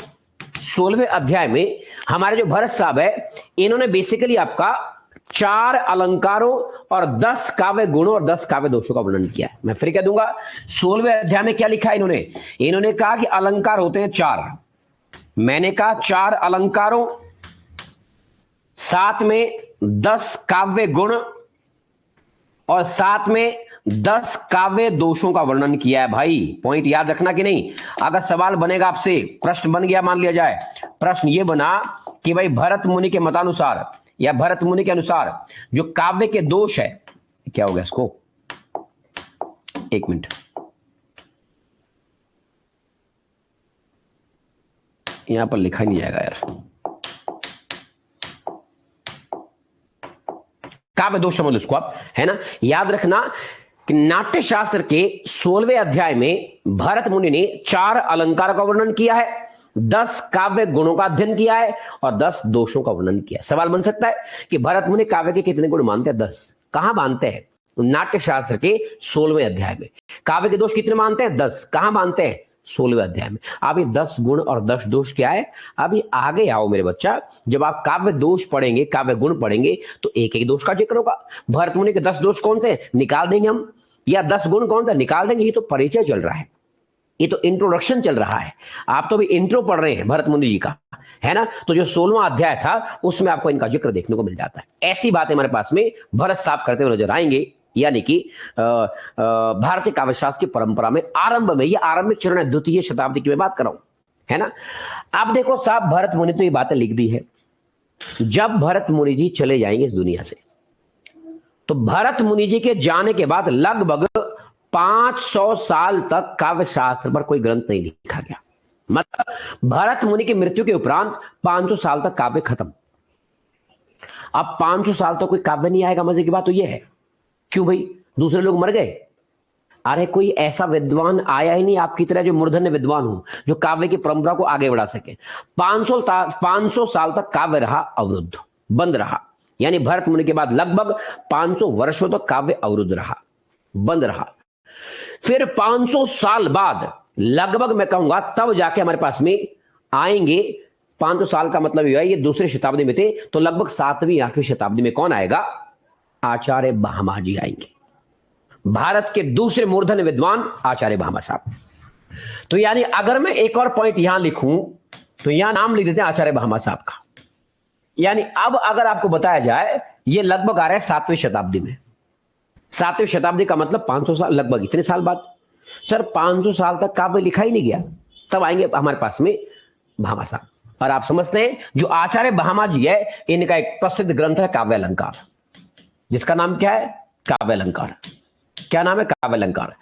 16वें अध्याय में हमारे जो भरत साहब है, इन्होंने बेसिकली आपका 4 अलंकारों और 10 काव्य गुणों और 10 काव्य दोषों का वर्णन किया है। मैं फिर कह दूंगा 16वें अध्याय में क्या लिखा है इन्होंने कहा कि अलंकार होते हैं 4। मैंने कहा 4 अलंकारों, साथ में 10 काव्य गुण और साथ में 10 काव्य दोषों का वर्णन किया है। भाई पॉइंट याद रखना कि नहीं? अगर सवाल बनेगा आपसे, प्रश्न बन गया, मान लिया जाए प्रश्न ये बना कि भाई भरत मुनि के मतानुसार या भरत मुनि के अनुसार जो काव्य के दोष है, क्या हो गया इसको, एक मिनट, यहां पर लिखा ही नहीं जाएगा यार, काव्य दोष समझ लो इसको आप, है ना? याद रखना कि नाट्य शास्त्र के 16वें अध्याय में भरत मुनि ने 4 अलंकार का वर्णन किया है, 10 काव्य गुणों का अध्ययन किया है और 10 दोषों का वर्णन किया है। सवाल बन सकता है कि भरत मुनि काव्य के कितने गुण मानते हैं? 10। कहां मानते हैं? नाट्य शास्त्र के 16वें अध्याय में। काव्य के दोष कितने मानते हैं? 10। कहां मानते हैं? 16वें अध्याय में। अब ये 10 गुण और 10 दोष क्या है? अभी आगे आओ मेरे बच्चा, जब आप काव्य दोष पढ़ेंगे, काव्य गुण पढ़ेंगे, तो एक एक दोष का जिक्र होगा। भरत मुनि के 10 दोष कौन से निकाल देंगे हम, या 10 गुण कौन सा निकाल देंगे? ये तो परिचय चल रहा है, ये तो इंट्रोडक्शन चल रहा है। आप तो अभी इंट्रो पढ़ रहे हैं भरत मुनि जी का, है ना? तो जो 16वां अध्याय था उसमें आपको इनका जिक्र देखने को मिल जाता है। ऐसी बातें हमारे पास में भरत साहब करते हुए नजर आएंगे, यानी कि भारतीय काव्यशास्त्र की परंपरा में आरंभ में, ये आरंभिक चरण है, 2वीं शताब्दी की मैं बात कर रहा हूं, है ना? आप देखो साहब, भरत मुनि तो ये बातें लिख दी है। जब भरत मुनि जी चले जाएंगे इस दुनिया से, तो भरत मुनि जी के जाने के बाद लगभग 500 साल तक काव्य शास्त्र पर कोई ग्रंथ नहीं लिखा गया। मतलब भरत मुनि की मृत्यु के उपरांत 500 साल तक काव्य खत्म। अब 500 साल तक कोई काव्य नहीं आएगा। मजे की बात तो यह है, क्यों भाई? दूसरे लोग मर गए? अरे कोई ऐसा विद्वान आया ही नहीं आपकी तरह जो मूर्धन्य विद्वान हो, जो काव्य की परंपरा को आगे बढ़ा सके। 500 साल तक काव्य रहा अवरुद्ध, बंद रहा। यानी भरत मुनि के बाद लगभग 500 वर्षों तक काव्य अवरुद्ध रहा, बंद रहा। फिर 500 साल बाद लगभग मैं कहूंगा तब जाके हमारे पास में आएंगे। 500 साल का मतलब यह है, ये दूसरी शताब्दी में थे, तो लगभग 7वीं 8वीं शताब्दी में कौन आएगा? आचार्य भामा जी आएंगे, भारत के दूसरे मूर्धन्य विद्वान आचार्य भामा साहब। तो यानी अगर मैं एक और पॉइंट यहां लिखूं तो यहां नाम लिख देते हैं आचार्य भामा साहब का। यानी अब अगर आपको बताया जाए ये लगभग आ रहा है 7वीं शताब्दी में। 7वीं शताब्दी का मतलब 500 साल, लगभग इतने साल बाद। सर 500 साल तक काव्य लिखा ही नहीं गया, तब आएंगे हमारे पास में भामा साहब। और आप समझते हैं जो आचार्य भामा जी है, इनका एक प्रसिद्ध ग्रंथ है काव्य अलंकार, जिसका नाम क्या है? काव्य अलंकार। क्या नाम है? काव्य अलंकार।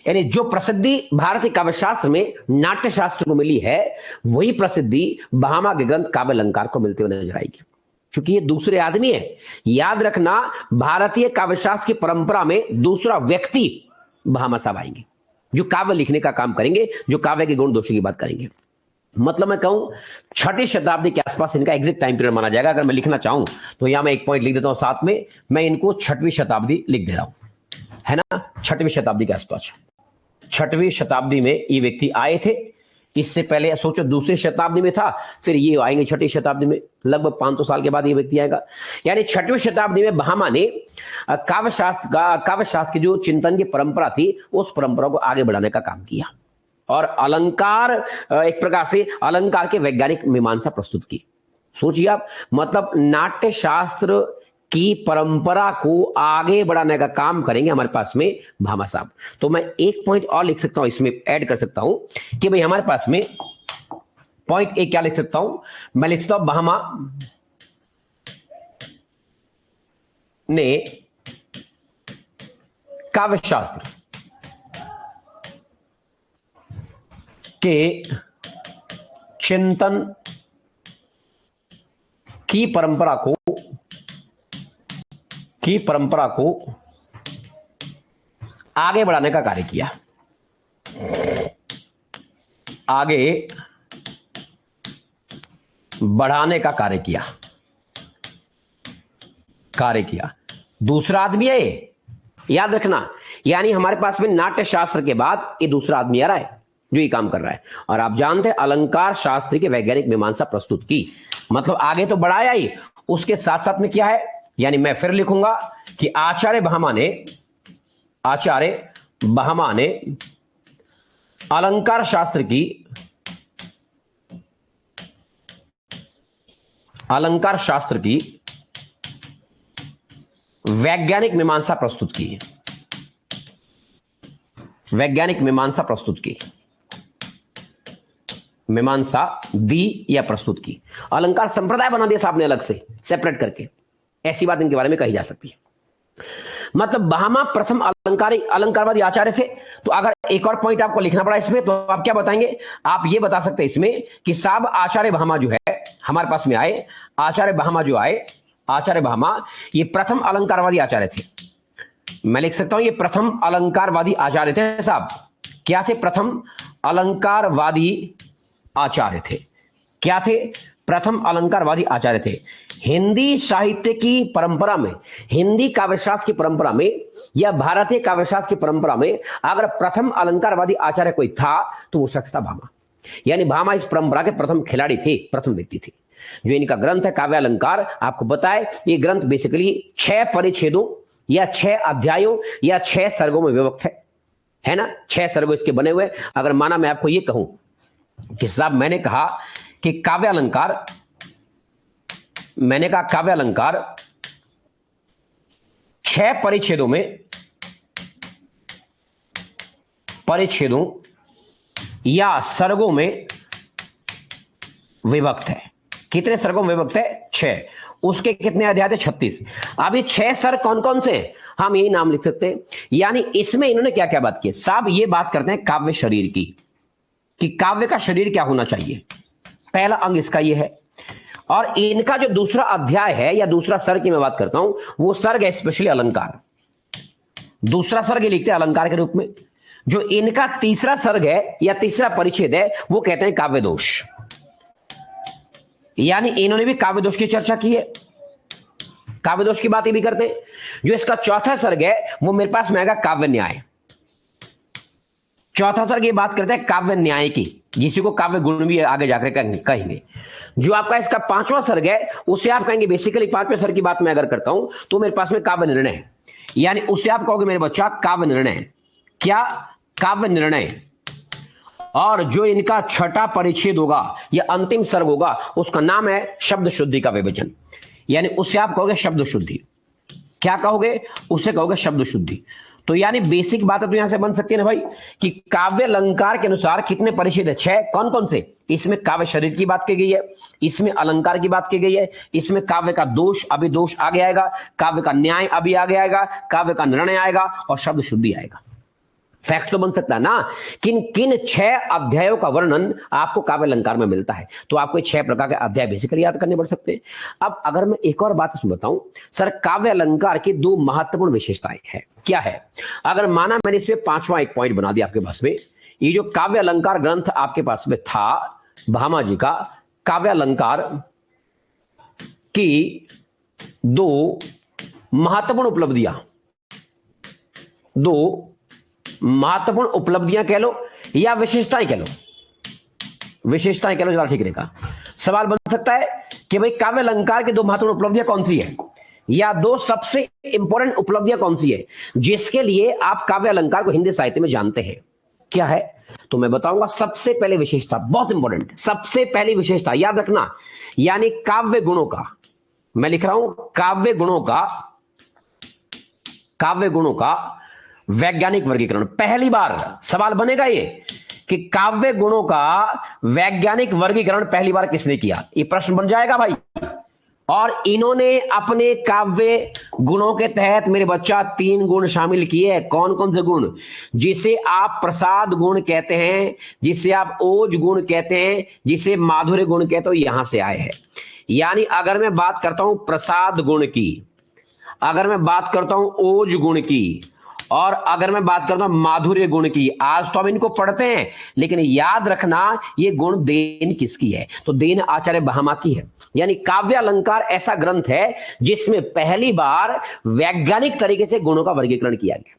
यानी जो प्रसिद्धि भारतीय काव्य शास्त्र में नाट्य शास्त्र को मिली है, वही प्रसिद्धि भामा के ग्रंथ काव्य अलंकार को मिलते हुए नजर आएगी। क्योंकि ये दूसरे आदमी है, याद रखना, भारतीय काव्य शास्त्र की परंपरा में दूसरा व्यक्ति भामा साहब आएंगे, जो काव्य लिखने का काम करेंगे, जो काव्य के गुण दोषों की बात करेंगे। मतलब मैं कहूं 6वीं शताब्दी के आसपास इनका एग्जैक्ट टाइम पीरियड माना जाएगा। अगर मैं लिखना चाहूं तो यहां मैं एक पॉइंट लिख देता हूं, साथ में मैं इनको 6वीं शताब्दी लिख दे रहा हूं, है ना। 6वीं शताब्दी के आसपास, 6वीं शताब्दी में ये व्यक्ति आए थे। इससे पहले सोचो दूसरी शताब्दी में था, फिर ये आएंगे 6वीं शताब्दी में, लगभग 500 साल के बाद ये व्यक्ति आएगा। यानी 6वीं शताब्दी में भामा ने काव्य शास्त्र की जो चिंतन की परंपरा थी, उस परंपरा को आगे बढ़ाने का काम किया और अलंकार, एक प्रकार से अलंकार के वैज्ञानिक मीमांसा प्रस्तुत की। सोचिए आप, मतलब नाट्य शास्त्र की परंपरा को आगे बढ़ाने का काम करेंगे हमारे पास में भामा साहब। तो मैं एक पॉइंट और लिख सकता हूं, इसमें ऐड कर सकता हूं कि भाई हमारे पास में पॉइंट एक क्या लिख सकता हूं, मैं लिख सकता हूं भामा ने काव्य शास्त्र के चिंतन की परंपरा को आगे बढ़ाने का कार्य किया। आगे बढ़ाने का कार्य किया। दूसरा आदमी है ये, याद रखना। यानी हमारे पास में नाट्य शास्त्र के बाद ये दूसरा आदमी आ रहा है जो ये काम कर रहा है। और आप जानते हैं अलंकार शास्त्र की वैज्ञानिक मीमांसा प्रस्तुत की, मतलब आगे तो बढ़ाया ही, उसके साथ साथ में क्या है, यानी मैं फिर लिखूंगा कि आचार्य भामा ने अलंकार शास्त्र की वैज्ञानिक मीमांसा प्रस्तुत की, मीमांसा दी या प्रस्तुत की। अलंकार संप्रदाय बना दिया साहब ने अलग से, सेपरेट करके। ऐसी बात इनके बारे में कही जा सकती है। मतलब भामा प्रथम अलंकारवादी आचार्य थे। तो अगर एक और पॉइंट आपको लिखना पड़ा इसमें, तो आप क्या बताएंगे? आप ये बता सकते हैं इसमें कि साहब आचार्य भामा जो है हमारे पास में आए, आचार्य भामा ये प्रथम अलंकारवादी आचार्य थे। मैं लिख सकता हूं ये प्रथम अलंकारवादी आचार्य थे साहब। क्या थे? प्रथम अलंकारवादी आचार्य थे। क्या थे? प्रथम अलंकारवादी आचार्य थे। हिंदी साहित्य की परंपरा में, हिंदी काव्यशास्त्र की परंपरा में या भारतीय काव्यशास्त्र की परंपरा में अगर प्रथम अलंकारवादी आचार्य कोई था तो वो शख्स था भामा। यानी भामा इस परंपरा के प्रथम खिलाड़ी थे, प्रथम व्यक्ति थे। जो इनका ग्रंथ है काव्य अलंकार, आपको बताए ये ग्रंथ बेसिकली 6 परिच्छेदों या 6 अध्यायों या 6 सर्गों में विभक्त है ना। 6 सर्गों इसके बने हुए। अगर माना मैं आपको ये कहूं कि साहब मैंने कहा काव्य अलंकार 6 परिच्छेदों या सर्गों में विभक्त है। कितने सर्गों में विभक्त है? 6। उसके कितने अध्याय थे? 36। अब ये 6 सर्ग कौन कौन से हैं? हम यही नाम लिख सकते हैं। यानी इसमें इन्होंने क्या क्या बात की? साहब ये बात करते हैं काव्य शरीर की, कि काव्य का शरीर क्या होना चाहिए। पहला अंग इसका ये है। और इनका जो दूसरा अध्याय है या दूसरा सर्ग की मैं बात करता हूं, वो सर्ग है स्पेशली अलंकार। दूसरा सर्ग लिखते हैं अलंकार के रूप में। जो इनका तीसरा सर्ग है या तीसरा परिच्छेद है, वो कहते हैं काव्य दोष। यानी इन्होंने भी काव्य दोष की चर्चा की है, काव्य दोष की बात ये भी करते हैं। जो इसका चौथा सर्ग है वो मेरे पास में आएगा काव्य न्याय। चौथा सर्ग ये बात करते हैं काव्य न्याय की, जिसी को काव्य गुण भी आगे जाकर कहेंगे। जो आपका इसका 5वां सर्ग है उसे आप कहेंगे, बेसिकली 5वें सर्ग की बात मैं अगर करता हूं तो मेरे पास में काव्य निर्णय है। यानी उससे आप कहोगे मेरे बच्चा काव्य निर्णय। क्या? काव्य निर्णय। और जो इनका 6ठा परिच्छेद होगा या अंतिम सर्ग होगा, उसका नाम है शब्द शुद्धि का विवेचन। यानी उससे आप कहोगे शब्द शुद्धि। क्या कहोगे? उसे कहोगे शब्द शुद्धि। तो यानी बेसिक बात है तो यहां से बन सकती है ना भाई कि काव्य अलंकार के अनुसार कितने परिच्छेद है? 6। कौन कौन से? इसमें काव्य शरीर की बात की गई है, इसमें अलंकार की बात की गई है, इसमें काव्य का दोष अभी दोष आगे आएगा, काव्य का न्याय अभी आगे आएगा, काव्य का निर्णय आएगा और शब्द शुद्धि आएगा। फैक्ट तो बन सकता है ना। किन किन 6 अध्यायों का वर्णन आपको काव्य अलंकार में मिलता है? तो आपको 6 प्रकार के अध्याय बेसिकली याद करने पड़ सकते हैं। अब अगर मैं एक और बात इसमें बताऊं, सर काव्य अलंकार की 2 महत्वपूर्ण विशेषताएं हैं। क्या है? अगर माना मैंने इसमें 5वां एक पॉइंट बना दिया आपके पास में, ये जो काव्य अलंकार ग्रंथ आपके पास में था भामा जी का, काव्य अलंकार की 2 महत्वपूर्ण उपलब्धियां कह लो या विशेषताएं कह लो, विशेषताएं कह लो ज्यादा ठीक रहेगा। सवाल बन सकता है कि भाई काव्य अलंकार की 2 महत्वपूर्ण उपलब्धियां कौन सी है, या 2 सबसे इंपॉर्टेंट उपलब्धियां कौन सी है जिसके लिए आप काव्य अलंकार को हिंदी साहित्य में जानते हैं? क्या है? तो मैं बताऊंगा। सबसे पहले विशेषता, बहुत इंपॉर्टेंट, सबसे पहली विशेषता याद रखना, यानी काव्य गुणों का, मैं लिख रहा हूं काव्य गुणों का वैज्ञानिक वर्गीकरण। पहली बार सवाल बनेगा ये कि काव्य गुणों का वैज्ञानिक वर्गीकरण पहली बार किसने किया? ये प्रश्न बन जाएगा भाई। और इन्होंने अपने काव्य गुणों के तहत मेरे बच्चा 3 गुण शामिल किए। कौन कौन से गुण? जिसे आप प्रसाद गुण कहते हैं, जिसे आप ओज गुण कहते हैं, जिसे माधुर्य गुण कहते हो, यहां से आए हैं। यानी अगर मैं बात करता हूं प्रसाद गुण की, अगर मैं बात करता हूं ओज गुण की, और अगर मैं बात करता हूं माधुर्य गुण की, आज तो हम इनको पढ़ते हैं, लेकिन याद रखना ये गुण देन किसकी है? तो देन आचार्य भामा की है। यानी काव्य अलंकार ऐसा ग्रंथ है जिसमें पहली बार वैज्ञानिक तरीके से गुणों का वर्गीकरण किया गया।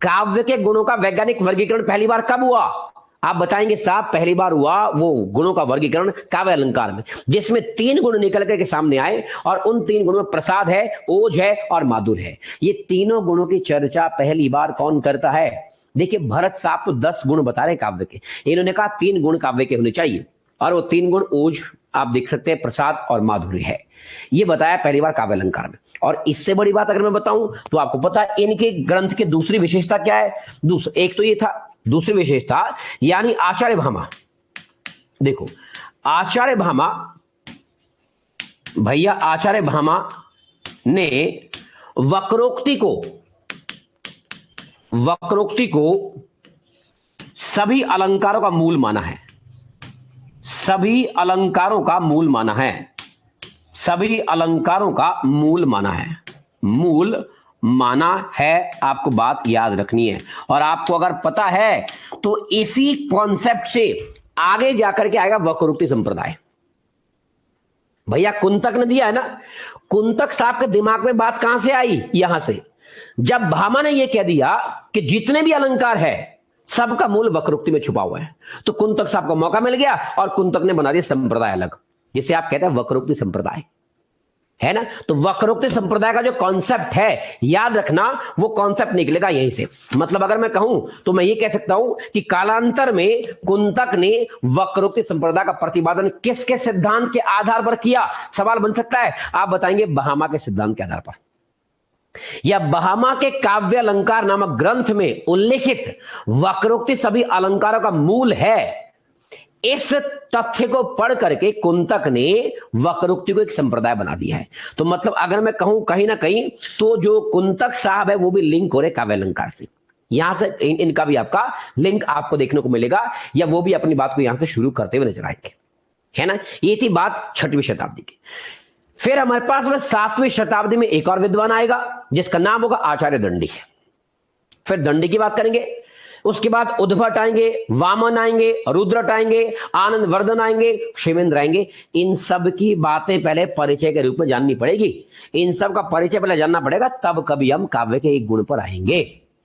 काव्य के गुणों का वैज्ञानिक वर्गीकरण पहली बार कब हुआ? आप बताएंगे साहब, पहली बार हुआ वो गुणों का वर्गीकरण काव्य अलंकार में, जिसमें 3 गुण निकल के सामने आए, और उन 3 गुणों में प्रसाद है, ओज है और माधुर्य है। ये तीनों गुणों की चर्चा पहली बार कौन करता है? देखिए भरत साहब तो 10 गुण बता रहे काव्य के, इन्होंने कहा 3 गुण काव्य के होने चाहिए, और वो 3 गुण ओज आप देख सकते हैं, प्रसाद और माधुर्य है। ये बताया पहली बार काव्य अलंकार में। और इससे बड़ी बात अगर मैं बताऊं तो आपको पता है इनके ग्रंथ की दूसरी विशेषता क्या है? एक तो ये था, दूसरी विशेषता यानी आचार्य भामा। देखो आचार्य भामा, भैया आचार्य भामा ने वक्रोक्ति को सभी अलंकारों का मूल माना है। सभी अलंकारों का मूल माना है। सभी अलंकारों का मूल माना है। मूल माना है, आपको बात याद रखनी है। और आपको अगर पता है तो इसी कॉन्सेप्ट से आगे जाकर के आएगा वक्रोक्ति संप्रदाय। भैया कुंतक ने दिया है ना, कुंतक साहब के दिमाग में बात कहां से आई? यहां से, जब भामा ने यह कह दिया कि जितने भी अलंकार है सबका मूल वक्रोक्ति में छुपा हुआ है, तो कुंतक साहब को मौका मिल गया और कुंतक ने बना दिया संप्रदाय अलग, जिसे आप कहते हैं वक्रोक्ति संप्रदाय, है ना। तो वक्रोक्ति संप्रदाय का जो कॉन्सेप्ट है, याद रखना, वो कॉन्सेप्ट निकलेगा यहीं से। मतलब अगर मैं कहूं तो मैं ये कह सकता हूं कि कालांतर में कुंतक ने वक्रोक्ति संप्रदाय का प्रतिपादन किसके सिद्धांत के आधार पर किया? सवाल बन सकता है। आप बताएंगे भामा के सिद्धांत के आधार पर, या भामा के काव्य अलंकार नामक ग्रंथ में उल्लेखित वक्रोक्ति सभी अलंकारों का मूल है। इस तथ्य को पढ़ करके कुंतक ने वक्रोक्ति को एक संप्रदाय बना दिया है। तो मतलब अगर मैं कहूं कहीं ना कहीं तो जो कुंतक साहब है वो भी लिंक हो रहे काव्य अलंकार से। यहां से इनका भी आपका लिंक आपको देखने को मिलेगा, या वो भी अपनी बात को यहां से शुरू करते हुए नजर आएंगे, है ना। ये थी बात 6वीं शताब्दी की। फिर हमारे पास में 7वीं शताब्दी में एक और विद्वान आएगा जिसका नाम होगा आचार्य दंडी। फिर दंडी की बात करेंगे, उसके बाद उद्भट आएंगे, वामन आएंगे, रुद्रट आएंगे, आनंद वर्धन आएंगे, शिवेंद्र आएंगे। इन सब की बातें पहले परिचय के रूप में जाननी पड़ेगी। इन सब का परिचय पहले जानना पड़ेगा, तब कभी हम काव्य के एक गुण पर आएंगे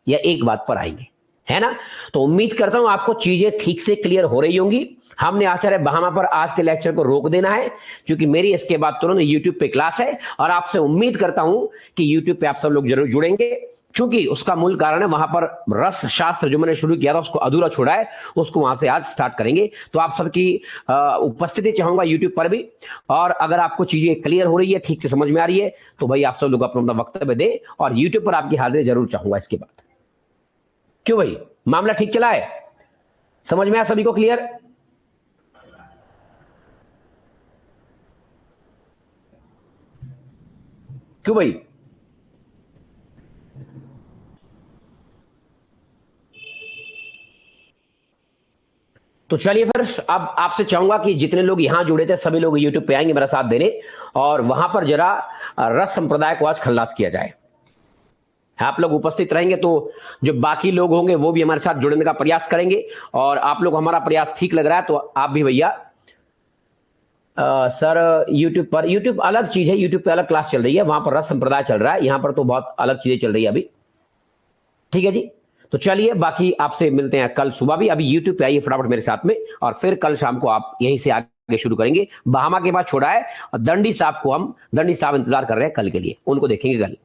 या एक बात पर आएंगे, है ना। तो उम्मीद करता हूं आपको चीजें ठीक से क्लियर हो रही होंगी। हमने आचार्य भामा पर आज के लेक्चर को रोक देना है, क्योंकि मेरी इसके बाद तुरंत यूट्यूब पे क्लास है, और आपसे उम्मीद करता हूं कि यूट्यूब पे आप सब लोग जरूर जुड़ेंगे। चूंकि उसका मूल कारण है वहां पर रस शास्त्र जो मैंने शुरू किया था उसको अधूरा छोड़ा है, उसको वहां से आज स्टार्ट करेंगे। तो आप सबकी उपस्थिति चाहूंगा यूट्यूब पर भी, और अगर आपको चीजें क्लियर हो रही है, ठीक से समझ में आ रही है, तो भाई आप सब लोग अपना वक्तव्य दें, और यूट्यूब पर आपकी हाजिरी जरूर चाहूंगा इसके बाद। क्यों भाई, मामला ठीक चला है? समझ में आया सभी को? क्लियर? क्यों भाई? तो चलिए फिर अब आपसे चाहूंगा कि जितने लोग यहां जुड़े थे सभी लोग यूट्यूब पे आएंगे मेरा साथ देने, और वहां पर जरा रस संप्रदाय को आज खल्लास किया जाए। आप लोग उपस्थित रहेंगे तो जो बाकी लोग होंगे वो भी हमारे साथ जुड़ने का प्रयास करेंगे, और आप लोग हमारा प्रयास ठीक लग रहा है तो आप भी भैया सर यूट्यूब अलग चीज है, यूट्यूब पे अलग क्लास चल रही है, वहां पर रस संप्रदाय चल रहा है, यहां पर तो बहुत अलग चीजें चल रही है अभी। ठीक है जी, तो चलिए बाकी आपसे मिलते हैं कल सुबह भी। अभी यूट्यूब पे आइए फटाफट मेरे साथ में, और फिर कल शाम को आप यहीं से आगे शुरू करेंगे। बहामा के बाद छोड़ा है, और दंडी साहब को हम, दंडी साहब इंतजार कर रहे हैं कल के लिए, उनको देखेंगे कल।